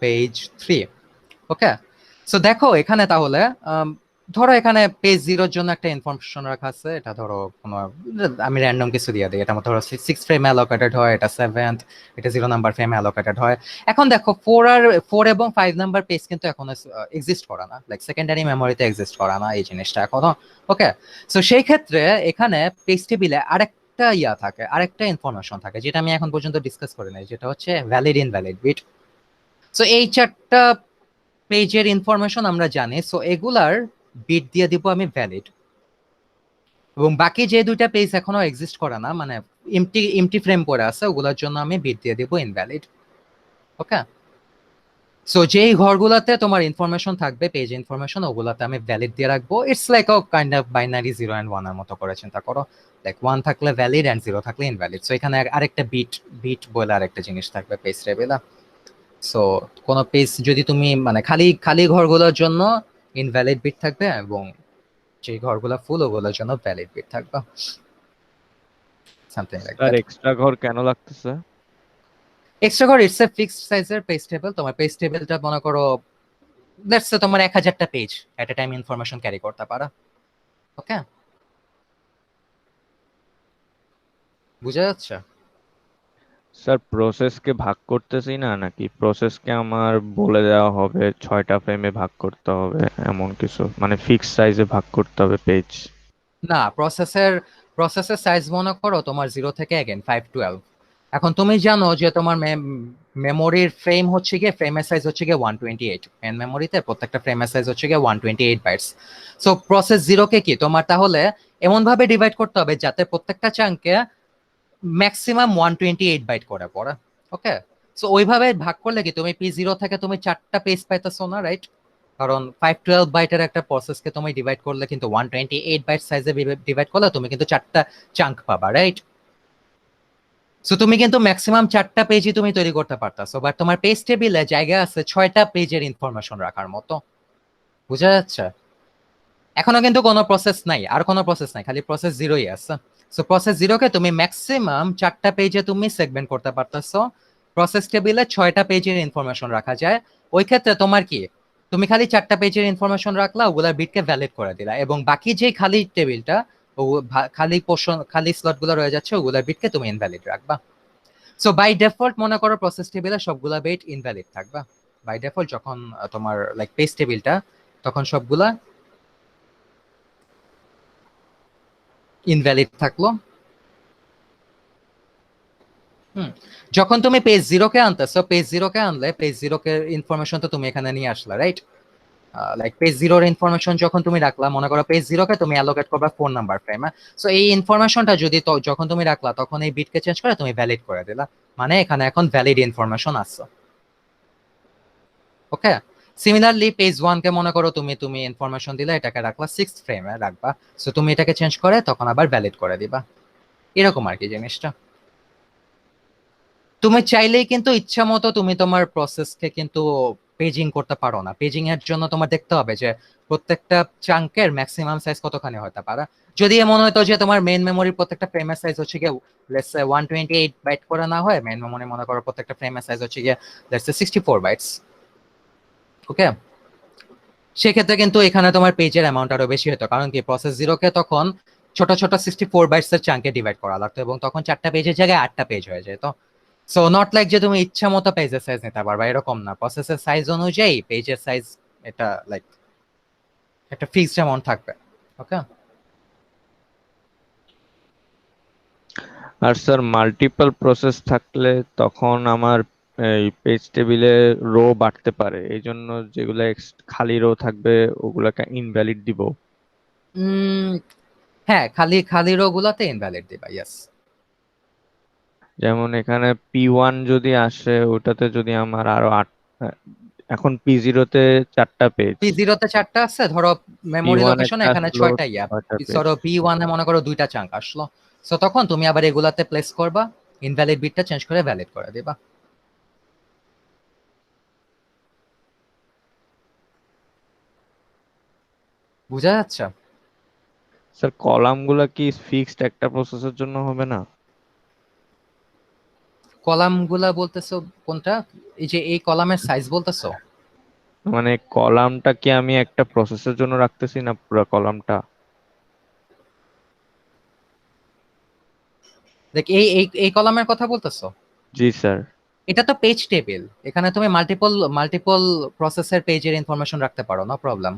পেজ 3। ওকে, সো দেখো এখানে তাহলে ধরো এখানে পেজ 0-র জন্য একটা ইনফরমেশন রাখা আছে। এটা ধরো কোনো আমি র্যান্ডম কিছু দিয়ে দিই। এটা ধরো 6 ফ্রেম অ্যালোকেটেড হয়, এটা 7th, এটা 0 নাম্বার ফ্রেম অ্যালোকেটেড হয়। এখন দেখো 4 এবং 5 নাম্বার পেজ কিন্তু এখনো এক্সিস্ট করে না, লাইক সেকেন্ডারি মেমোরিতে এক্সিস্ট করে না এই জিনিসটা এখনো। ওকে, সো সেই ক্ষেত্রে এখানে পেজ টেবিলে আরেকটা থাকে, আরেকটা ইনফরমেশন থাকে যেটা আমি এখন পর্যন্ত ডিসকাস করি নাই, যেটা হচ্ছে ভ্যালিড ইনভ্যালিড বিট। সো এই 4টা পেজের ইনফরমেশন আমরা জানি, সো এগুলার বিট দিয়ে দিব আমি ভ্যালিড, এবং বাকি যে 2টা পেজ এখনো এক্সিস্ট করে না, মানে এমটি ফ্রেম পড়ে আছে, ওগুলোর জন্য আমি বিট দিয়ে দিব ইনভ্যালিড। ওকে, সো যেই ঘরগুলোতে তোমার ইনফরমেশন থাকবে পেজ ইনফরমেশন, ওগুলাতে আমি ভ্যালিড দিয়ে রাখবো। It's like a kind of binary 0 and 1 এর মতো করে চিন্তা করো, লাইক 1 থাকলে ভ্যালিড এন্ড 0 থাকলে ইনভ্যালিড। সো এখানে আরেকটা বিট বলে আরেকটা জিনিস থাকবে পেজ টেবিলে। সো কোনো পেজ যদি তুমি মানে খালি খালি ঘরগুলোর জন্য ইনভ্যালিড বিট থাকবে, এবং যে ঘরগুলো ফুল ওগুলোর জন্য ভ্যালিড বিট থাকবে, something like sir that. Extra ঘর কেন লাগতেছে? এক্সট্রা ঘর ইটস এ ফিক্সড সাইজের পেজ টেবিল। তোমার পেজ টেবিলটা মনে করো লেটস সে তোমার 1000টা page at a time information carry করতে পারে। ওকে, বুঝা যাচ্ছে? স্যার প্রসেসকে ভাগ করতেছি না, নাকি প্রসেসকে আমার বলে দেওয়া হবে 6টা ফ্রেমে ভাগ করতে হবে এমন কিছু, মানে ফিক্স সাইজে ভাগ করতে হবে পেজ? না, প্রসেসের সাইজ মনে করো তোমার 0 থেকে 512। এখন তুমি জানো যে তোমার মেমোরির ফ্রেম হচ্ছে গিয়ে ফ্রেমের সাইজ হচ্ছে গিয়ে 128। মেন মেমোরিতে প্রত্যেকটা ফ্রেমের সাইজ হচ্ছে গিয়ে 128 বাইটস। সো প্রসেস 0-কে কি তোমার তাহলে এমন ভাবে ডিভাইড করতে হবে যাতে প্রত্যেকটা চাঙ্কে ম্যাক্সিমাম 128 বাইট করে পড়ে। ওকে, সো ওইভাবে ভাগ করলে কি তুমি P0 থেকে তুমি 4টা পেজ পাইতেছো না, রাইট? কারণ 512 বাইটের একটা প্রসেসকে তুমি ডিভাইড করলে কিন্তু 128 বাইট সাইজে ডিভাইড করলে তুমি কিন্তু 4টা চাঙ্ক পাবা, রাইট? সো তুমি কিন্তু ম্যাক্সিমাম 4টা পেজই তুমি তৈরি করতে পারতাছো, বাট তোমার পেজ টেবিলে জায়গা আছে 6টা পেজের ইনফরমেশন রাখার মতো। বুঝা যাচ্ছে? এখনো কিন্তু কোনো প্রসেস নাই, আর কোনো প্রসেস নাই, খালি প্রসেস 0-ই আছে। সো প্রসেস 0-কে তুমি ম্যাক্সিমাম 4টা পেজে তুমি সেগমেন্ট করতে পারতেছো। প্রসেস টেবিলে 6টা পেজের ইনফরমেশন রাখা যায়। ওই ক্ষেত্রে তোমার কি, তুমি খালি 4টা পেজের ইনফরমেশন রাখলা, ওগুলার বিটকে ভ্যালিড করে দিলা, এবং বাকি যে খালি টেবিলটা খালি পোর্শন খালি স্লটগুলো রয়ে যাচ্ছে, ওগুলার বিটকে তুমি ইনভ্যালিড রাখবা। সো বাই ডিফল্ট মনে করো প্রসেস টেবিলে সবগুলা বিট ইনভ্যালিড থাকবা বাই ডিফল্ট। যখন তোমার লাইক পেজ টেবিলটা, তখন সবগুলা ইনভ্যালিড থাকলো। যখন তুমি পেজ 0-কে আনতেছো, পেজ 0-কে আনলে পেজ 0-কে ইনফরমেশন তো তুমি এখানে নিয়ে আসলা, রাইট? লাইক পেজ 0-র ইনফরমেশন যখন তুমি রাখলা, মনে করো পেজ 0-কে তুমি অ্যালোকেট করবা 4 নাম্বার ফ্রেমে। সো এই ইনফরমেশনটা যদি যখন তুমি রাখলা, তখন এই বিটকে চেঞ্জ করে তুমি ভ্যালিড করে দিলা, মানে এখানে এখন ভ্যালিড ইনফরমেশন আছে। ওকে, সিমিলারলি পেজ 1-কে মনে করো তুমি ইনফরমেশন দিলা, এটাকে রাখলা 6 ফ্রেমে রাখবা। সো তুমি এটাকে চেঞ্জ করে তখন আবার ভ্যালিড করে দিবা, এরকম আর কি জিনিসটা। তুমি চাইলেই কিন্তু ইচ্ছা মতো তুমি তোমার প্রসেসকে কিন্তু পেজিং করতে পারো না। পেজিং এর জন্য তোমার দেখতে হবে যে প্রত্যেকটা চাঙ্কের ম্যাক্সিমাম সাইজ কতখানি হতে পারে। যদি এমন হয়তো যে তোমার মেইন মেমোরির প্রত্যেকটা ফ্রেমের সাইজ হচ্ছে গিয়ে লেটস সে 128 বাইট করে না হয়, মেইন মেমোরি মনে করো প্রত্যেকটা ফ্রেমের সাইজ হচ্ছে গিয়ে লেটস সে 64 বাইটস। ওকে, সেক্ষেত্রে কিন্তু এখানে তোমার পেজের অ্যামাউন্ট আরো বেশি হতো, কারণ কি প্রসেস 0-কে তখন ছোট ছোট 64 বাইটস এর চাঙ্কে ডিভাইড করা লাগতো, এবং তখন 4টা পেজের জায়গায় 8টা পেজ হয়ে যেত। সো নট লাইক যে তুমি ইচ্ছা মতো পেজের সাইজ নিতে পারবা, এরকম না। প্রসেসের সাইজ অনুযায়ী পেজের সাইজ এটা লাইক একটা ফিক্সড অ্যামাউন্ট থাকবে। ওকে। আর স্যার মাল্টিপল প্রসেস থাকলে তখন আমার এই পেজ টেবিলে রো বাড়তে পারে, এই জন্য যেগুলো খালি রো থাকবে ওগুলাকে ইনভ্যালিড দিব। উম হ্যাঁ, খালি খালি রো গুলাতে ইনভ্যালিড দিবা, ইয়েস। যেমন এখানে P1 যদি আসে ওটাতে যদি আমার আরো এখন P0-তে 4টা পেজ, P0-তে 4টা আছে, ধরো মেমোরি P1 লোকেশনে একটা এখানে আসলো 6টা ইয়া, 6টা পেজ। ধরো P1-এ মনে করো 2টা চাঙ্ক আসলো। সো তখন তুমি আবার এগুলাতে প্লেস করবা, ইনভ্যালিড বিটটা চেঞ্জ করে ভ্যালিড করে দিবা। বুঝা যাচ্ছে? স্যার কলামগুলা কি ফিক্সড একটা প্রসেসের জন্য হবে না? কলাম গুলা বলতেছো কোনটা? এই যে এই কলামের সাইজ বলতেছো? মানে কলামটা কি আমি একটা প্রসেসের জন্য রাখতেছি না পুরো কলামটা? দেখ, এই এই এই কলামের কথা বলতেছো? জি স্যার। এটা তো পেজ টেবিল, এখানে তুমি মাল্টিপল মাল্টিপল প্রসেসের পেজের ইনফরমেশন রাখতে পারো, নো প্রবলেম।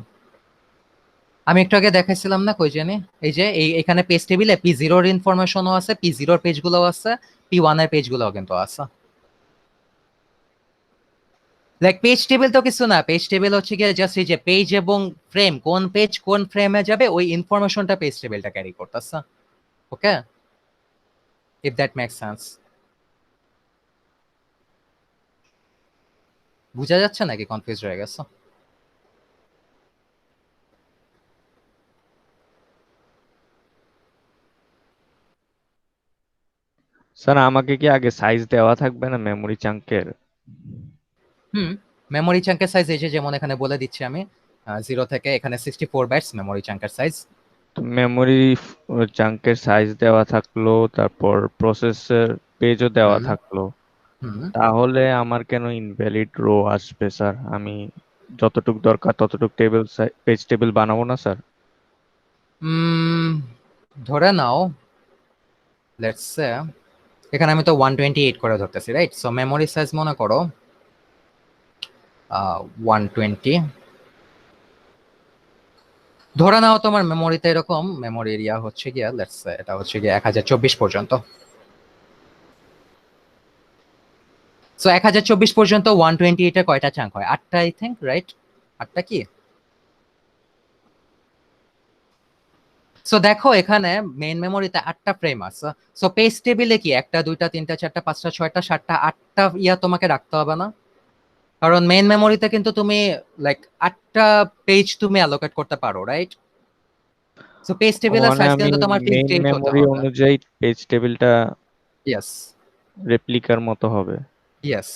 আমি একটু আগে দেখাইছিলাম না, কই জানি, এই যে এখানে পেজ টেবিলে P0-র ইনফরমেশনও আছে, P0-র পেজগুলোও আছে, P1-এর পেজগুলোও কিন্তু আছে। লাইক পেজ টেবিল তো কিছু না, পেজ টেবিল হচ্ছে গিয়ে জাস্ট এই যে পেজ এবং ফ্রেম, কোন পেজ কোন ফ্রেমে যাবে ওই ইনফরমেশনটা পেজ টেবিলটা ক্যারি করতেছে। ওকে, ইফ দ্যাট মেক্স সেন্স। বুঝা যাচ্ছে নাকি কনফিউজ হয়ে গেছো? স্যার আমাকে কি আগে সাইজ দেওয়া থাকবে না মেমোরি চাঙ্কের? হুম, মেমোরি চাঙ্কের সাইজ এই যে যেমন এখানে বলে দিচ্ছি আমি, 0 থেকে এখানে 64 বাইটস মেমোরি চাঙ্কের সাইজ। তো মেমোরি চাঙ্কের সাইজ দেওয়া থাকলো, তারপর প্রসেসর পেজও দেওয়া হুম থাকলো, হুম। তাহলে আমার কেন ইনভ্যালিড রো আসবে স্যার? আমি যতটুক দরকার ততটুক পেজ টেবিল বানাবো না স্যার? উম, ধরে নাও, লেটস সে এখানে আমি তো 128 করে ধরতেছি, রাইট? সো মেমোরি সাইজ মনে করো 120। ধরে নাও তোমার মেমোরিতে এরকম মেমোরি এরিয়া হচ্ছে গিয়া, লেটস সে এটা হচ্ছে গিয়া 1024 পর্যন্ত। সো 1024 পর্যন্ত 128-এ কয়টা চাঙ্ক হয়? 8টা, আই থিঙ্ক, রাইট? 8টা কি? সো দেখো এখানে মেইন মেমোরিতে 8টা ফ্রেম আছে। সো পেজ টেবিলে কি 1টা 2টা 3টা 4টা 5টা 6টা 7টা 8টা ইয়া তোমাকে রাখতে হবে না? কারণ মেইন মেমোরিতে কিন্তু তুমি লাইক 8টা পেজ তুমি অ্যালোকেট করতে পারো, রাইট? সো পেজ ও টেবিলের মানে সাইজ আমি কিন্তু তোমার মেইন ফিক্সড 8 হতে মেমোরি হবে। অনুযায়ী পেজ টেবিলটা ইয়েস, রেপ্লিকার মতো হবে? ইয়েস।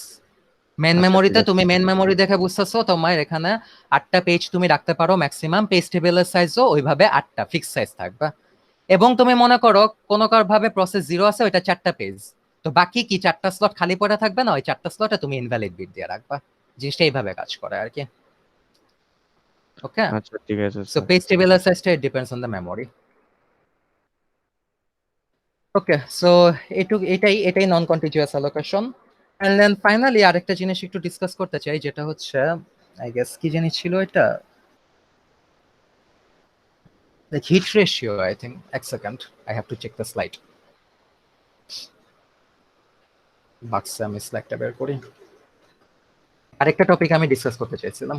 মেন আচ্ছা ঠিক মেমোরিতে আছে। তুমি মেন মেমোরি দেখে বুঝতেছো তোমার এখানে 8টা পেজ তুমি রাখতে পারো ম্যাক্সিমাম, পেজ টেবিলের সাইজও ওইভাবে 8টা ফিক্স সাইজ থাকবে। এবং তুমি মনে করো কোনো কার ভাবে প্রসেস 0 আছে, ওইটা 4টা পেজ, তো বাকি কি 4টা স্লট খালি পড়ে থাকবে না? ওই 4টা স্লটে তুমি ইনভ্যালিড বিট দিয়ে রাখবা। জিনিসটা এইভাবে কাজ করে আর কি। ওকে। আচ্ছা ঠিক আছে সো স্যার। পেজ টেবিলের সাইজটা depends on the memory. Okay, so এটাই এটাই non contiguous allocation. And then finally আরেকটা জিনিস একটু ডিসকাস করতে চাই, যেটা হচ্ছে আই গেস কি জিনিস ছিল এটা, like hit ratio, I think. এক second, I have to check the slide. বাক্সে আমি স্লাইডটা বের করি। আরেকটা টপিক আমি ডিসকাস করতে চাইছিলাম।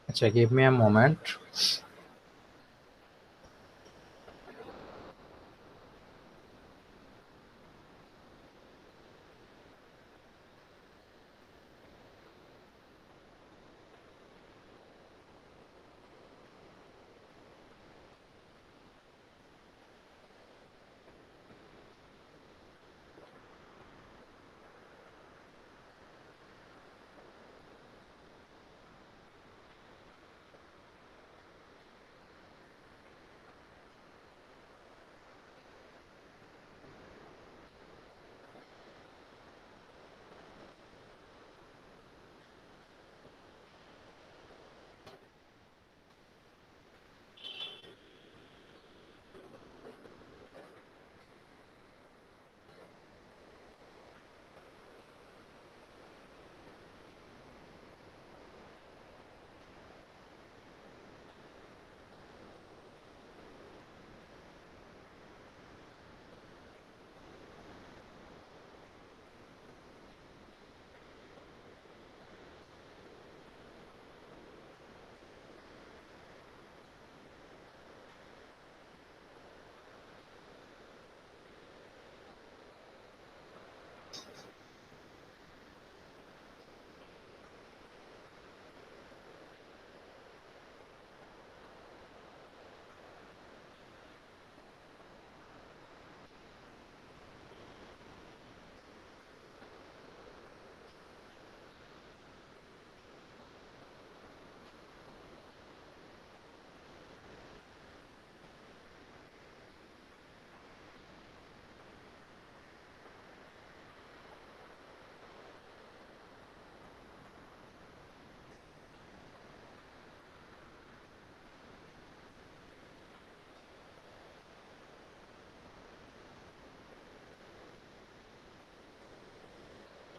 আচ্ছা, give me a moment.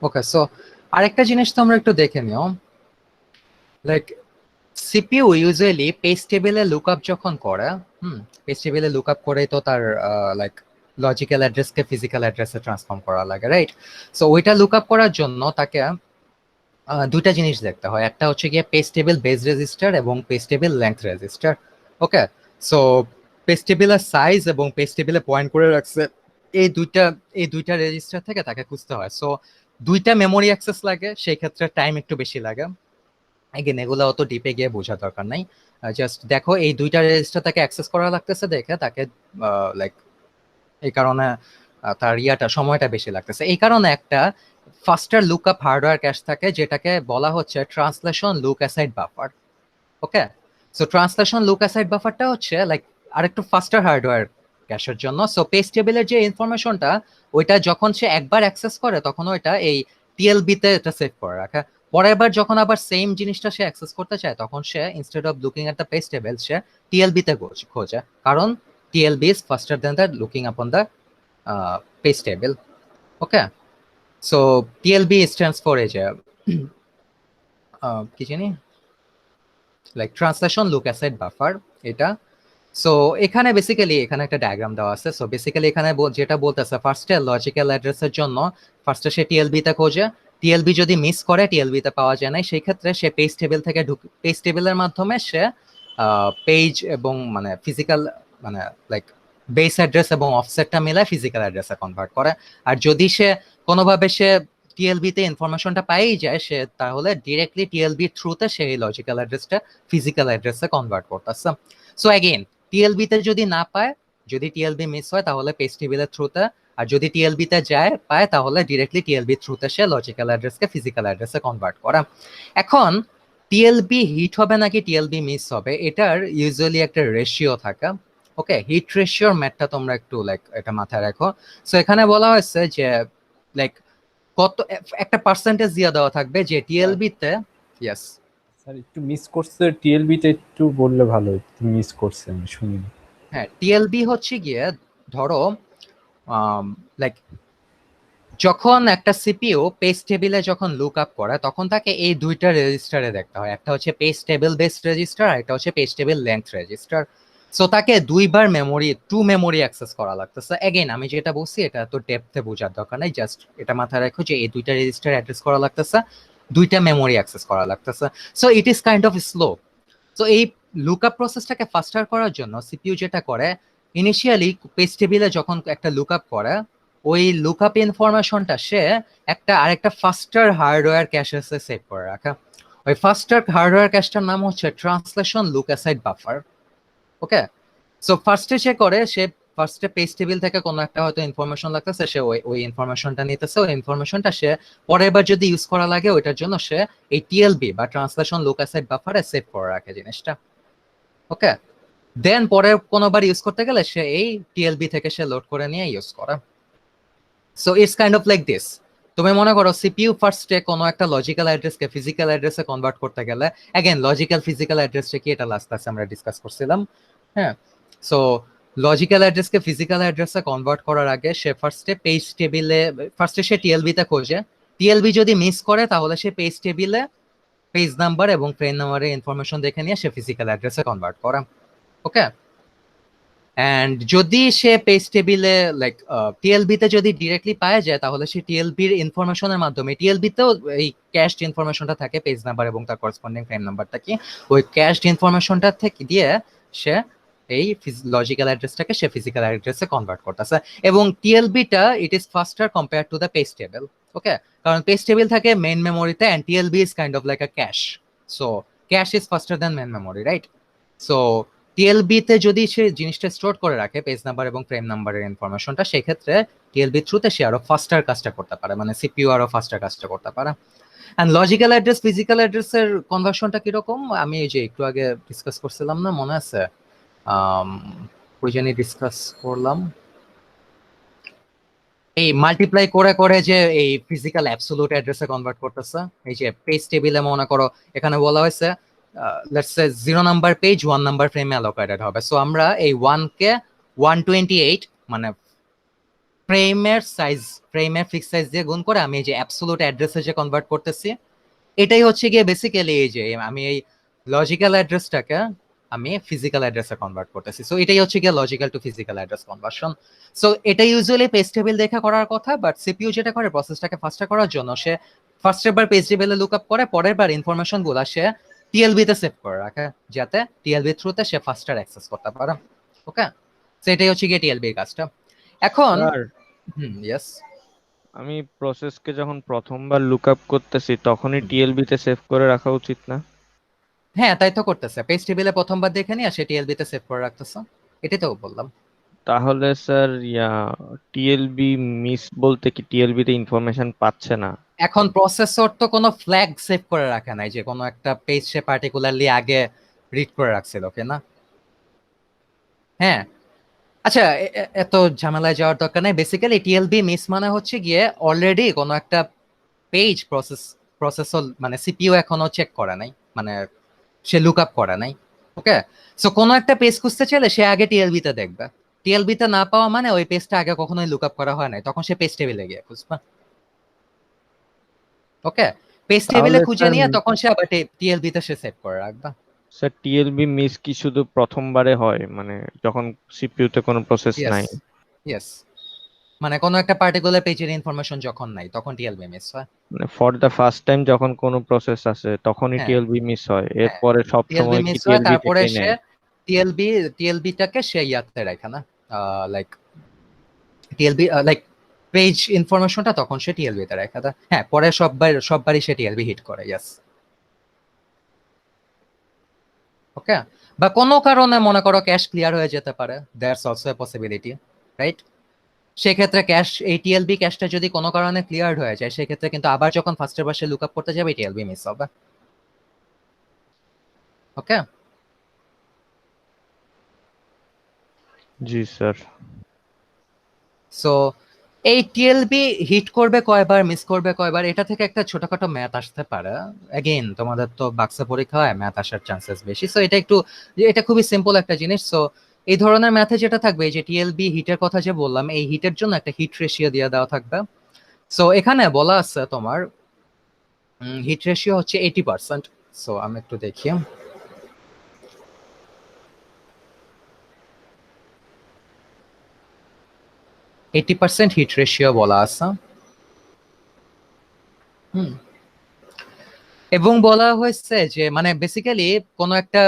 Okay, so আরেকটা জিনিস তো আমরা একটু দেখে নিও, লাইক সিপিইউ ইউজুয়ালি পেজ টেবিলে লুকআপ যখন করে, পেজ টেবিলে লুকআপ করে তো তার লাইক লজিক্যাল অ্যাড্রেসকে ফিজিক্যাল অ্যাড্রেসে ট্রান্সফর্ম করা লাগে, রাইট? সো ওইটা লুকআপ করার জন্য তাকে দুইটা জিনিস দেখতে হয়। একটা হচ্ছে গিয়ে পেজ টেবিল বেস রেজিস্টার এবং পেজ টেবিল লেংথ রেজিস্টার। ওকে, সো পেজ টেবিলের সাইজ এবং পেজ টেবিলে পয়েন্ট করে রাখছে এই দুইটা রেজিস্টার থেকে তাকে খুঁজতে হয়। সো দুইটা মেমোরি অ্যাক্সেস লাগে, সেই ক্ষেত্রে টাইম একটু বেশি লাগে। এগেন এগুলো অত ডিপে গিয়ে বোঝা দরকার নাই, জাস্ট দেখো এই দুইটা রেজিস্টার তাকে অ্যাক্সেস করা লাগতেছে দেখে তাকে লাইক এই কারণে তার সময়টা বেশি লাগতেছে। এই কারণে একটা ফাস্টার লুকআপ হার্ডওয়্যার ক্যাশ থাকে যেটাকে বলা হচ্ছে ট্রান্সলেশন লুক অ্যাসাইড বাফার। ওকে, সো ট্রান্সলেশন লুক অ্যাসাইড বাফারটা হচ্ছে লাইক আরেকটু ফাস্টার হার্ডওয়্যার ক্যাশের জন্য। সো পেজ টেবিলের যে ইনফরমেশনটা ওইটা যখন সে একবার অ্যাক্সেস করে তখন ওইটা এই টিএলবি তে এটা সেভ করে রাখে। পরের বার যখন আবার সেম জিনিসটা সে অ্যাক্সেস করতে চায় তখন সে instead of looking at the page table সে টিএলবি তে খোঁজে, কারণ TLB is faster then the looking upon the page table. Okay, so TLB stands for এই যে কি জানি like translation look aside buffer এটা। সো এখানে বেসিক্যালি এখানে একটা ডায়াগ্রাম দেওয়া আছে। সো বেসিক্যালি এখানে যেটা বলতেছে ফার্স্টে লজিক্যাল অ্যাড্রেসের জন্য ফার্স্টে সে টিএলবি তে খোঁজে, টিএলবি যদি মিস করে টিএলবি তে পাওয়া যায় না সেই ক্ষেত্রে সে পেজ টেবিল থেকে পেজ টেবিলের মাধ্যমে সে পেজ এবং মানে ফিজিক্যাল মানে লাইক বেস অ্যাড্রেস এবং অফসেটটা মিলায় ফিজিক্যাল অ্যাড্রেসে কনভার্ট করে। আর যদি সে কোনোভাবে সে টিএলবি তে ইনফরমেশনটা পাই যায় সে তাহলে ডিরেক্টলি টিএলবি থ্রুতে সেই লজিক্যাল অ্যাড্রেসটা ফিজিক্যাল অ্যাড্রেসে কনভার্ট করতেছে। সো অ্যাগেন টিএলবি তে যদি না পায়, যদি টিএলবি মিস হয় তাহলে পেজ টেবিলের থ্রুতে, আর যদি টিএলবি তে যায় পায় তাহলে ডিরেক্টলি টিএলবি থ্রুতে সে লজিক্যাল অ্যাড্রেসকে ফিজিক্যাল অ্যাড্রেসে কনভার্ট করা। এখন টিএলবি হিট হবে নাকি টিএলবি মিস হবে এটার ইউজুয়ালি একটা রেশিও থাকে। ওকে, হিট রেশিওর ম্যাথটা তোমরা একটু লাইক এটা মাথায় রাখো। সো এখানে বলা হয়েছে যে লাইক কত একটা পার্সেন্টেজ দিয়ে দেওয়া থাকবে যে টিএলবি তে। ইয়েস স্যার, একটু মিস করছে টিএলবিটা, একটু বললে ভালো হতো। মিস করছে আমি শুনিনি। হ্যাঁ, টিএলবি হচ্ছে গিয়ে ধরো লাইক যখন একটা সিপিইউ পেজ টেবিলে যখন লুক আপ করে তখন তাকে এই দুইটা রেজিস্টারে দেখতে হয়, একটা হচ্ছে পেজ টেবিল বেসড রেজিস্টার আর একটা হচ্ছে page table length register. So তাকে দুইবার মেমোরি অ্যাক্সেস করা লাগতেছে। এগেইন আমি যেটা বলছি এটা তো ডেপথে বোঝার দরকার নাই, জাস্ট এটা মাথায় রাখো যে এই দুইটা রেজিস্টার অ্যাড্রেস করা লাগতেছে, দুইটা মেমোরি অ্যাক্সেস করা লাগতেছে। So it is kind of slow. তো এই লুকআপ প্রসেসটাকে ফাস্টার করার জন্য সিপিইউ যেটা করে, ইনিশিয়ালি পেজ টেবিলে যখন একটা লুকআপ করে, ওই লুকআপ ইনফরমেশনটা সে আরেকটা ফাস্টার হার্ডওয়্যার ক্যাশে সেভ করে রাখে। ওই ফাস্টার হার্ডওয়্যার ক্যাশটার নাম হচ্ছে ট্রান্সলেশন লুক অ্যাসাইড বাফার। ওকে, সো ফার্স্টে পেজ টেবিল থেকে কোনো একটা হয়তো ইনফরমেশন লাগতেছে, সে ওই ইনফরমেশনটা নিতেছে, ওই ইনফরমেশনটা সে পরের বার যদি ইউজ করা লাগে ওইটার জন্য সে এই টিএলবি বা ট্রান্সলেশন লুক অ্যাসাইড বাফারে সেভ করে রাখে জিনিসটা। ওকে, দেন পরের কোনোবার ইউজ করতে গেলে সে এই টিএলবি থেকে সে লোড করে নিয়ে ইউজ করে। So it's kind of like this. তুমি মনে করো সিপিইউ ফার্স্টে কোনো একটা লজিক্যাল অ্যাড্রেসকে ফিজিক্যাল অ্যাড্রেসে কনভার্ট করতে গেলে, অ্যাগেন লজিক্যাল ফিজিক্যাল অ্যাড্রেসটা কি এটা লাস্ট ক্লাসে আমরা ডিসকাস করছিলাম। হ্যাঁ, সো লজিক্যাল অ্যাড্রেসকে ফিজিক্যাল অ্যাড্রেসে কনভার্ট করার আগে সে ফার্স্টে সে টিএলবি তে খোঁজে। টিএলবি যদি মিস করে তাহলে সে পেজ টেবিলে পেজ নাম্বার এবং ফ্রেম নাম্বারের ইনফরমেশন দেখে নিয়ে সে ফিজিক্যাল অ্যাড্রেসে কনভার্ট করে। ওকে, অ্যান্ড যদি সে পেজ টেবিলে লাইক টিএলবিতে যদি ডিরেক্টলি পাওয়া যায় তাহলে সে টিএলবির ইনফরমেশনের মাধ্যমে, টিএলবিতেও এই ক্যাশড ইনফরমেশনটা থাকে পেজ নাম্বার এবং তার করেসপন্ডিং ফ্রেম নাম্বারটা কি, ওই ক্যাশড ইনফরমেশনটা থেকে দিয়ে সে এই লজিক্যাল অ্যাড্রেসটাকে সে ফিজিক্যাল অ্যাড্রেসে কনভার্ট করতেছে। এবং টিএলবিটা it is faster compare to the page table. Okay, কারণ পেজ টেবিল থাকে মেইন মেমোরিতে and TLB is kind of like a cache, so cache is faster than main memory, right? So TLB তে যদি সে জিনিসটা স্টোর করে রাখে পেজ নাম্বার এবং ফ্রেম নাম্বারের ইনফরমেশনটা, সেই ক্ষেত্রে টিএলবি থ্রুতে সে আরো ফাস্টার কাজটা করতে পারে, মানে সিপিইউ আরো ফাস্টার কাজটা করতে পারে। এন্ড লজিক্যাল অ্যাড্রেস ফিজিক্যাল অ্যাড্রেসের কনভার্সনটা কিরকম আমি এই যে একটু আগে ডিসকাস করছিলাম না, মনে আছে? ওই জন্যই ডিসকাস করলাম এই মাল্টিপ্লাই করে করে যে এই ফিজিক্যাল অ্যাবসোলুট অ্যাড্রেসে কনভার্ট করতেছে। এই যে পেজ টেবিলে মনে করো এখানে বলা হয়েছে let's say 0 number page 1 number ফ্রেমে অ্যালোকেটেড হবে। সো আমরা এই 1 কে 128 মানে ফ্রেমের ফিক্স সাইজ দিয়ে গুণ করে আমি এই যে অ্যাবসোলুট অ্যাড্রেসে যে কনভার্ট করতেছি, এটাই হচ্ছে গিয়ে বেসিক্যালি এই যে আমি এই লজিক্যাল অ্যাড্রেসটাকে আমি ফিজিক্যাল অ্যাড্রেসে কনভার্ট করতেছি। সো এটাই হচ্ছে গিয়ে logical to physical address conversion. So এটা ইউজুয়ালি পেজ টেবিল দেখে করার কথা, বাট সিপিইউ যেটা করে প্রসেসটাকে ফাস্টার করার জন্য সে ফার্স্টের বার পেজ টেবিলে লুকআপ করে, পরের বার ইনফরমেশন গুলা সে টিএলবি তে সেভ করে রাখে যাতে টিএলবি থ্রুতে সে ফাস্টার অ্যাক্সেস করতে পারে। ওকে, সো এটাই হচ্ছে গিয়ে টিএলবি কাজটা। এখন স্যার, ইয়েস, আমি প্রসেসকে যখন প্রথমবার লুকআপ করতেছি তখনই টিএলবি তে সেভ করে রাখা উচিত না? হ্যাঁ তাই তো করতেছে, পেজ টেবিলে প্রথমবার দেখে নিয়ে সে টিএলবি তে সেভ করে রাখতেছে, এটাই তো বললাম। তাহলে স্যার টিএলবি মিস বলতে কি টিএলবি তে ইনফরমেশন পাচ্ছে না? এখন প্রসেসর তো কোনো ফ্ল্যাগ সেভ করে রাখে নাই যে কোনো একটা পেজ সে পার্টিকুলারলি আগে রিড করে রাখছিল, ওকে না? হ্যাঁ, আচ্ছা এত ঝামেলায় যাওয়ার দরকার নাই। বেসিক্যালি টিএলবি মিস মানে হচ্ছে গিয়ে অলরেডি কোনো একটা পেজ প্রসেসর মানে সিপিইউ এখনো চেক করে নাই, মানে সে লুক আপ করে নাই। ওকে, সো কোনো একটা পেজ খুঁজতে চাইলে সে আগে টিএলবি তে দেখবে, টিএলবি তে না পাওয়া মানে ওই পেজটা আগে কখনোই লুক আপ করা হয় নাই, তখন সে পেজ টেবিলে গিয়ে খুঁজবে। ওকে, পেজ টেবিলে তাহলে খুঁজে স্যার নিয়ে তখন সে আবার টিএলবি তে সে সেভ করে রাখবে। স্যার টিএলবি মিস কি শুধু প্রথমবারে হয়, মানে যখন সিপিইউ তে কোনো প্রসেস ইয়েস, নাই? ইয়েস, মানে কোনো একটা পার্টিকুলার পেজের ইনফরমেশন যখন নাই তখন টিএলবি মিস হয়। মানে ফর দ্য ফার্স্ট টাইম যখন কোনো প্রসেস আসে তখনই হ্যাঁ, টিএলবি মিস হয়, হ্যাঁ, এরপরে সব টিএলবি সময় কি মিস হয়, টিএলবি তারপরে থেকেই সে নেয়? টিএলবিটাকে সে ইয়াতে রাখে না, লাইক টিএলবি লাইক পেজ ইনফরমেশনটা তখন সে টিএলবি তে রাখে না। হ্যাঁ, পরে সববারই সে টিএলবি হিট করে, ইয়েস। ওকে, বা কোনো কারণে মনে করো ক্যাশ ক্লিয়ার হয়ে যেতে পারে, that's also a possibility, right? সেক্ষেত্রে এই টিএলবি ক্যাশটা যদি কোনো কারণে ক্লিয়ার হয়ে যায় সেক্ষেত্রে কিন্তু আবার যখন ফার্স্টের বার সে লুক আপ করতে যাবে টিএলবি মিস হবে। ওকে, জি স্যার। সো এই টিএলবি হিট করবে কয়বার মিস করবে কয়বার এটা থেকে একটা ছোটখাটো ম্যাথ আসতে পারে। অ্যাগেইন তোমাদের তো বাক্সা পরীক্ষা হয়, ম্যাথ আসার চান্সেস বেশি। সো এটা খুবই সিম্পল একটা জিনিস। সো এই ধরনের ম্যাথে যেটা থাকবে, এই যে টিএলবি হিটের কথা যে বললাম, এই হিটের জন্য একটা হিট রেশিও দিয়ে দেওয়া থাকবে। সো এখানে বলা আছে তোমার হিট রেশিও হচ্ছে 80%। সো আমি একটু দেখি, 80% হিট রেশিও বলা আছে। এবং বলা হয়েছে যে মানে বেসিক্যালি কোনো একটা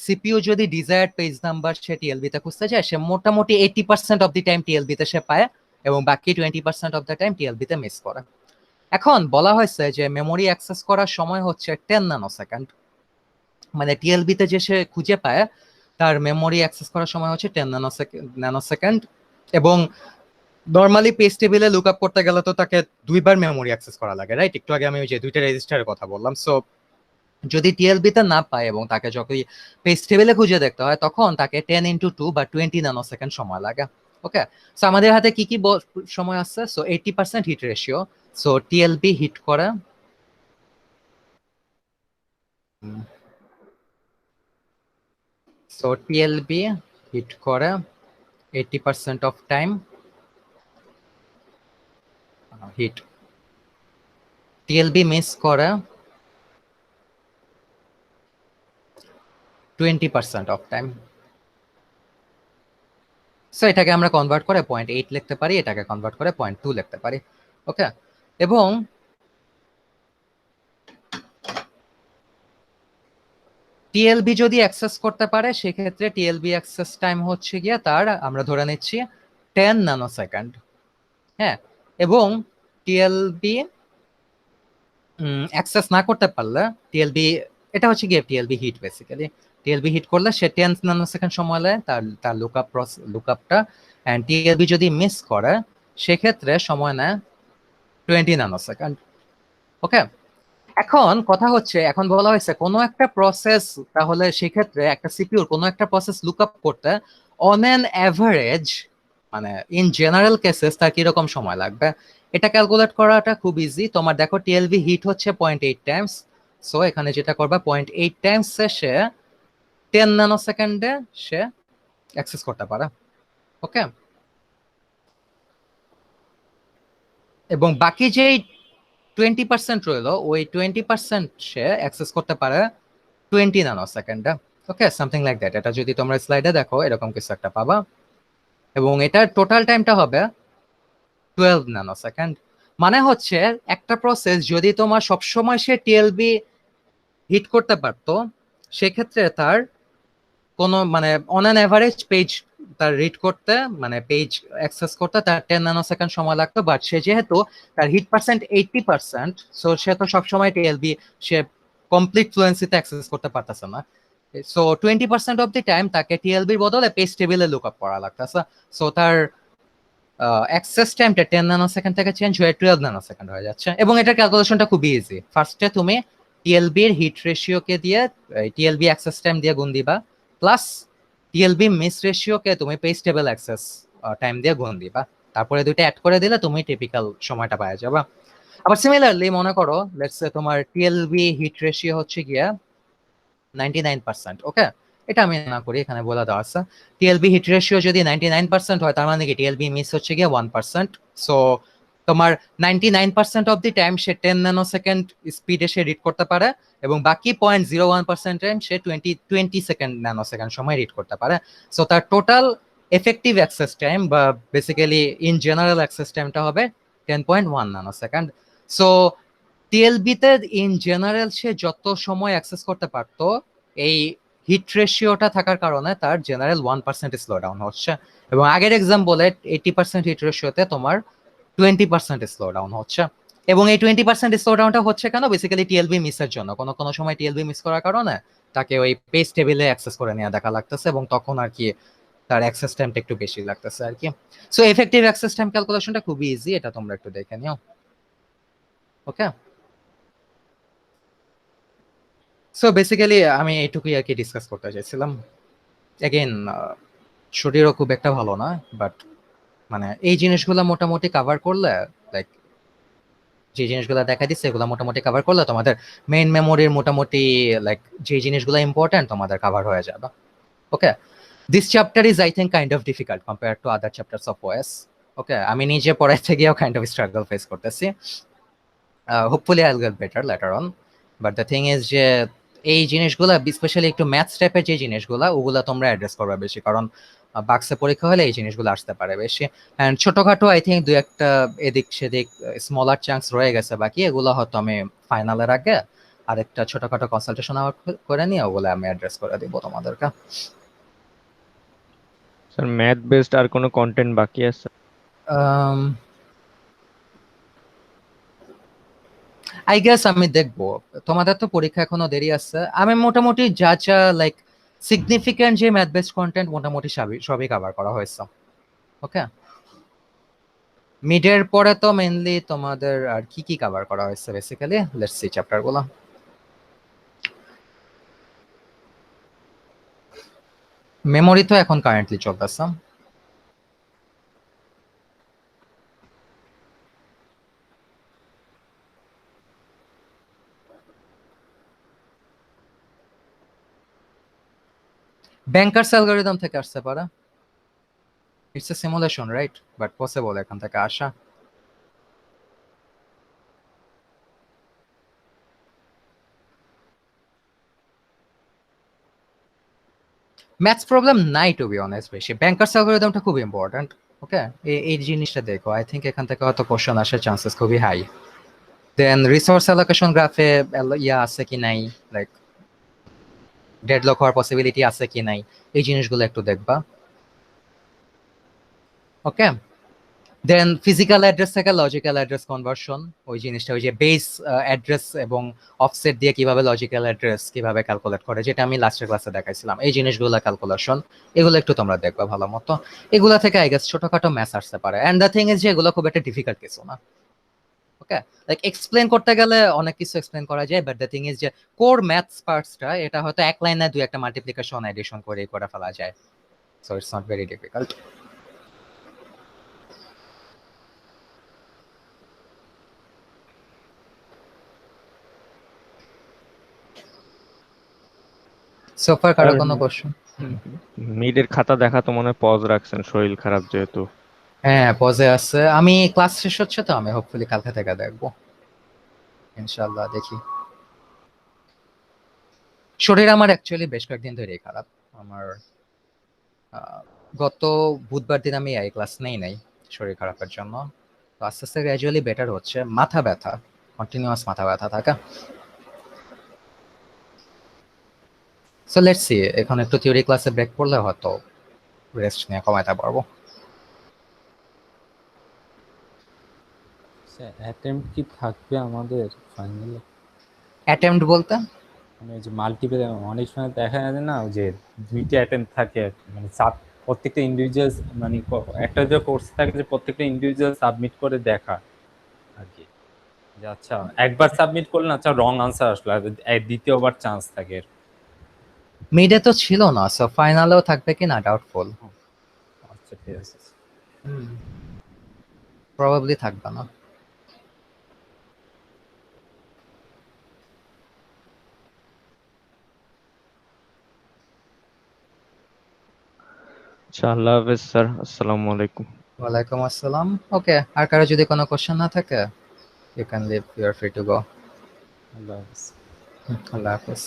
সিপিইউ যদি ডিজায়ার্ড পেজ নাম্বার সে টিএলবি তে খুঁজতে যায়, সে মোটামুটি 80% অফ দি টাইম টিএলবি তে সে পায় এবং বাকি 20% অফ দ্য টাইম টিএলবি তে মিস করে। এখন বলা হয়েছে যে মেমোরি অ্যাক্সেস করার সময় হচ্ছে 10 ন্যানোসেকেন্ড, মানে টিএলবি তে যে সে খুঁজে পায় তার মেমোরি অ্যাক্সেস করার সময় হচ্ছে 10 ন্যানোসেকেন্ড। এবং নর্মালি পেজ টেবিলে লুক আপ করতে গেলে তো তাকে দুইবার মেমোরি অ্যাক্সেস করা লাগে, রাইট? একটু আগে আমি ওই যে দুইটা রেজিস্টারের কথা বললাম। সো যদি টিএলবি তে না পায় এবং তাকে যখন পেজ টেবিলে খুঁজে দেখতে হয়, তখন তাকে 10x2 বা 20 ন্যানোসেকেন্ড সময় লাগে। ওকে, সো আমাদের হাতে কি কি সময় আছে? So 80% hit ratio. So TLB hit করে সো টিএলবি হিট করে 80% of time hit, TLB miss করে 20% অফ টাইম। সো এটাকে আমরা কনভার্ট করে 0.8 লিখতে পারি, এটাকে কনভার্ট করে 0.2 লিখতে পারি। ওকে, এবং টিএলবি যদি অ্যাক্সেস করতে পারে সেক্ষেত্রে টিএলবি অ্যাক্সেস টাইম হচ্ছে গিয়ে তার, আমরা ধরে নিচ্ছি 10 ন্যানোসেকেন্ড। হ্যাঁ, এবং টিএলবি অ্যাক্সেস না করতে পারলে টিএলবি, এটা হচ্ছে গিয়ে টিএলবি হিট বেসিক্যালি। টিএলবি হিট করলে সে 10 ন্যানোসেকেন্ড সময় নেয় তার লুকআপটা, অ্যান্ড টিএলবি যদি মিস করে সেক্ষেত্রে সময় নেয় 20 ন্যানোসেকেন্ড। ওকে, এখন কথা হচ্ছে, এখন বলা হয়েছে কোনো একটা প্রসেস, তাহলে সেক্ষেত্রে একটা সিপিইউর কোনো একটা প্রসেস লুকআপ করতে অন অ্যান অ্যাভারেজ, মানে ইন জেনারেল কেসেস তার কিরকম সময় লাগবে, এটা ক্যালকুলেট করাটা খুব ইজি। তোমার দেখো টিএলবি হিট হচ্ছে 0.8 টাইমস। সো এখানে যেটা করবা 0.8 টাইমস সে 10 ন্যানোসেকেন্ডে সে অ্যাক্সেস করতে পারে। ওকে, এবং বাকি যেই 20% রইলো, ওই 20% সে অ্যাক্সেস করতে পারে 20 ন্যানোসেকেন্ডে। ওকে, সামথিং লাইক দ্যাট। এটা যদি তোমরা স্লাইডে দেখো এরকম কিছু একটা পাবা, এবং এটার টোটাল টাইমটা হবে 12 ন্যানোসেকেন্ড। মানে হচ্ছে একটা প্রসেস যদি তোমার সবসময় সে টিএলবি হিট করতে পারতো, সেক্ষেত্রে তার কোনো মানে অন অ্যান এভারেজ পেজ তার রিড করতে, মানে পেজ অ্যাক্সেস করতে তার 10 ন্যানোসেকেন্ড সময় লাগতো। বাট সে যেহেতু তার হিট পার্সেন্ট 80%, সো সে তো সবসময় টিএলবি সে কমপ্লিট ফ্লুয়েন্সিতে অ্যাক্সেস করতে পারতেছে না। সো 20% অফ দি টাইম তাকে টিএলবির বদলে পেজ টেবিলে লুক আপ করা লাগতেছে। সো তার অ্যাক্সেস টাইমটা 10 ন্যানোসেকেন্ড থেকে চেঞ্জ হয়ে 12 ন্যানোসেকেন্ড হয়ে যাচ্ছে। এবং এটার ক্যালকুলেশনটা খুবই ইজি। ফার্স্টে তুমি টিএলবির হিট রেশিওকে দিয়ে টিএলবি অ্যাক্সেস টাইম দিয়ে গুণ দিবা, প্লাস টিএলবি মিস রেশিওকে তুমি পেজ টেবিল অ্যাক্সেস টাইম দিয়ে গুণ দিবা। তারপরে দুইটা অ্যাড করে দিলে তুমি টিপিক্যাল সময়টা পাওয়া যাবে। আবার সিমিলারলি মনে করো লেটস সে তোমার টিএলবি হিট রেশিও হচ্ছে গিয়া 99%। ওকে, এটা আমি না করি, এখানে বলে দেওয়া আছে টিএলবি হিট রেশিও যদি 99% হয়, তার মানে কি টিএলবি মিস হচ্ছে গিয়ে 1%। সো তোমার 99% of the time say 10 nanosecond স্পিডে সে রিড করতে পারে, এবং বাকি 0.01% টাইম সে 20 সেকেন্ড ন্যানোসেকেন্ড সময় রিড করতে পারে। সো তার টোটাল এফেক্টিভ অ্যাক্সেস টাইম বা বেসিক্যালি ইন জেনারেল অ্যাক্সেস টাইমটা হবে 10.1 ন্যানোসেকেন্ড। সো টিএলবিতে ইন জেনারেল সে যত সময় অ্যাক্সেস করতে পারতো, এই হিট রেশিওটা থাকার কারণে তার জেনারেল 1% স্লো ডাউন হচ্ছে, এবং আগের এক্সাম্পলে 80% হিট রেশিওতে তোমার 20% স্লো ডাউন হচ্ছে। এবং এই 20% স্লো ডাউনটা হচ্ছে কেন? বেসিক্যালি টিএলবি মিসের জন্য। কোনো সময় টিএলবি মিস করার কারণে তাকে ওই পেজ টেবিলে অ্যাক্সেস করে নেওয়া দেখা লাগতেছে, এবং তখন আর কি তার অ্যাক্সেস টাইমটা একটু বেশি লাগতেছে আর কি। সো এফেক্টিভ অ্যাক্সেস টাইম ক্যালকুলেশনটা খুবই ইজি, এটা তোমরা একটু দেখে নিও। ওকে, সো বেসিক্যালি আমি এইটুকুই আর কি ডিসকাস করতে চাইছিলাম। এগেইন শরীরও খুব একটা ভালো না, বাট মানে এই জিনিসগুলো মোটামুটি কাভার করলে, লাইক যে জিনিসগুলো দেখা দিচ্ছে এগুলো মোটামুটি কাভার করলে তোমাদের মেইন মেমোরির মোটামুটি লাইক যে জিনিসগুলো ইম্পর্টেন্ট তোমাদের কাভার হয়ে যাবে। Okay, this chapter is I think kind of difficult compare to other chapters of OS. Okay, আমি নিজে পড়াইতে গিয়েও কাইন্ড অফ স্ট্রাগল ফেস করতেছি। Hopefully I will get better later on. But the thing is যে এই জিনিসগুলো স্পেশালি একটু ম্যাথস টাইপের যে জিনিসগুলো, ওগুলো তোমরা অ্যাড্রেস করবে বেশি, কারণ বাক্সে পরীক্ষা হলে এই জিনিসগুলো আসতে পারে বেশি। অ্যান্ড ছোটখাটো আই থিঙ্ক দু একটা এদিক সেদিক স্মলার চান্স রয়ে গেছে বাকি, এগুলো হয়তো আমি ফাইনালের আগে আরেকটা ছোটখাটো কনসালটেশন আওয়ার করে নিয়ে ওগুলো আমি অ্যাড্রেস করে দিব তোমাদেরকে। স্যার ম্যাথ বেসড আর কোনো কন্টেন্ট বাকি আছে? আই গেস আমি দেখবো, তোমাদের তো পরীক্ষা এখনো দেরি আছে, আমি মোটামুটি যা যা লাইক সিগনিফিক্যান্ট যে ম্যাথ বেসড কন্টেন্ট মোটামুটি সবই কভার করা হয়েছে। ওকে, মিডের পরে তো মেইনলি তোমাদের আর কি কি কভার করা হয়েছে বেসিক্যালি, লেটস সি চ্যাপ্টার গুলো। মেমোরি তো এখন কারেন্টলি চলতেছে। ব্যাংকার্স অ্যালগরিদম থেকে আসতে পারে, it's a simulation right, but possible এখান থেকে আসা। ম্যাথস প্রবলেম নাই টু বি অনেস্ট, বেশি ব্যাংকার্স অ্যালগরিদমটা খুব ইম্পর্ট্যান্ট। ওকে, এই জিনিসটা দেখো, আই থিঙ্ক এখান থেকে হয়তো কোশ্চেন আসার চান্সেস খুবই হাই। দেন রিসোর্স অ্যালোকেশন গ্রাফে ইয়া আছে কি নাই, লাইক ডেডলক হওয়ার পসিবিলিটি আছে কি নাই, এই জিনিসগুলো একটু দেখবা। ওকে, দেন ফিজিক্যাল অ্যাড্রেস থেকে লজিক্যাল অ্যাড্রেস কনভার্সন, ওই জিনিসটা ওই যে বেস অ্যাড্রেস এবং অফসেট দিয়ে কিভাবে লজিক্যাল অ্যাড্রেস কিভাবে ক্যালকুলেট করে, যেটা আমি লাস্টের ক্লাসে দেখাইছিলাম, এই জিনিসগুলো ক্যালকুলেশন, এগুলো একটু তোমরা দেখবা ভালো মতো। এগুলো থেকে আই গেস ছোটখাটো ম্যাথস আসতে পারে, এন্ড দ্য থিং ইজ যে এগুলো খুব একটা ডিফিকাল্ট কিছু না। ওকে, লাইক এক্সপ্লেন করতে গেলে অনেক কিছু এক্সপ্লেন করা যায়, বাট দ্য থিং ইজ যে কোর ম্যাথস পার্টসটা এটা হয়তো এক লাইনে দুই একটা মাল্টিপ্লিকেশন এডিশন করে ফেলা যায়, so it's not very difficult. সোফার কারো কোনো কোশ্চেন? মিডের খাতা দেখা তো মনে হয় পজ রাখছেন, শরীর খারাপ যেহেতু। হ্যাঁ, পজে আছে, আমি ক্লাস শেষ হচ্ছে তো আমি হোপফুলি কালকে থেকে দেখবো ইনশাআল্লাহ, দেখি। শরীর আমার অ্যাকচুয়ালি বেশ কয়েকদিন ধরেই খারাপ। আমার গত বুধবার দিন আমি এই ক্লাস নাই শরীর খারাপের জন্য, তো আস্তে আস্তে গ্র্যাজুয়ালি বেটার হচ্ছে। মাথা ব্যথা, কন্টিনিউয়াস মাথা ব্যথা থাকা। সো লেটস সি, এখন একটু থিওরি ক্লাসে ব্রেক পড়লে হয়তো রেস্ট নিয়ে কমাতে পারবো। অ্যাটেম্প্ট কি থাকবে আমাদের ফাইনালে? অ্যাটেম্পট বলতে মানে ওই যে মাল্টিপল, অনেক সময় দেখা যায় না ওই যে দুইটা অ্যাটেম্প্ট থাকে, মানে প্রত্যেকটা ইন্ডিভিজুয়াল, মানে একটা যে কোর্স থাকে যে প্রত্যেকটা ইন্ডিভিজুয়াল সাবমিট করে দেখা আর কি, যে আচ্ছা একবার সাবমিট করলেন, আচ্ছা রং আনসার আসলো, আর দ্বিতীয়বার চান্স থাকে এর। মিডে তো ছিল না, সো ফাইনালেও থাকবে কি না ডাউটফুল। আচ্ছা ঠিক আছে। প্রবাবলি থাকবে না। আচ্ছা, আল্লাহ হাফেজ স্যার, আসসালামু আলাইকুম। ওয়ালাইকুম আসসালাম। ওকে, আর কারো যদি কোনো কোশ্চেন না থাকে, you can leave, you are free to go. আল্লাহ হাফেজ। আল্লাহ হাফেজ।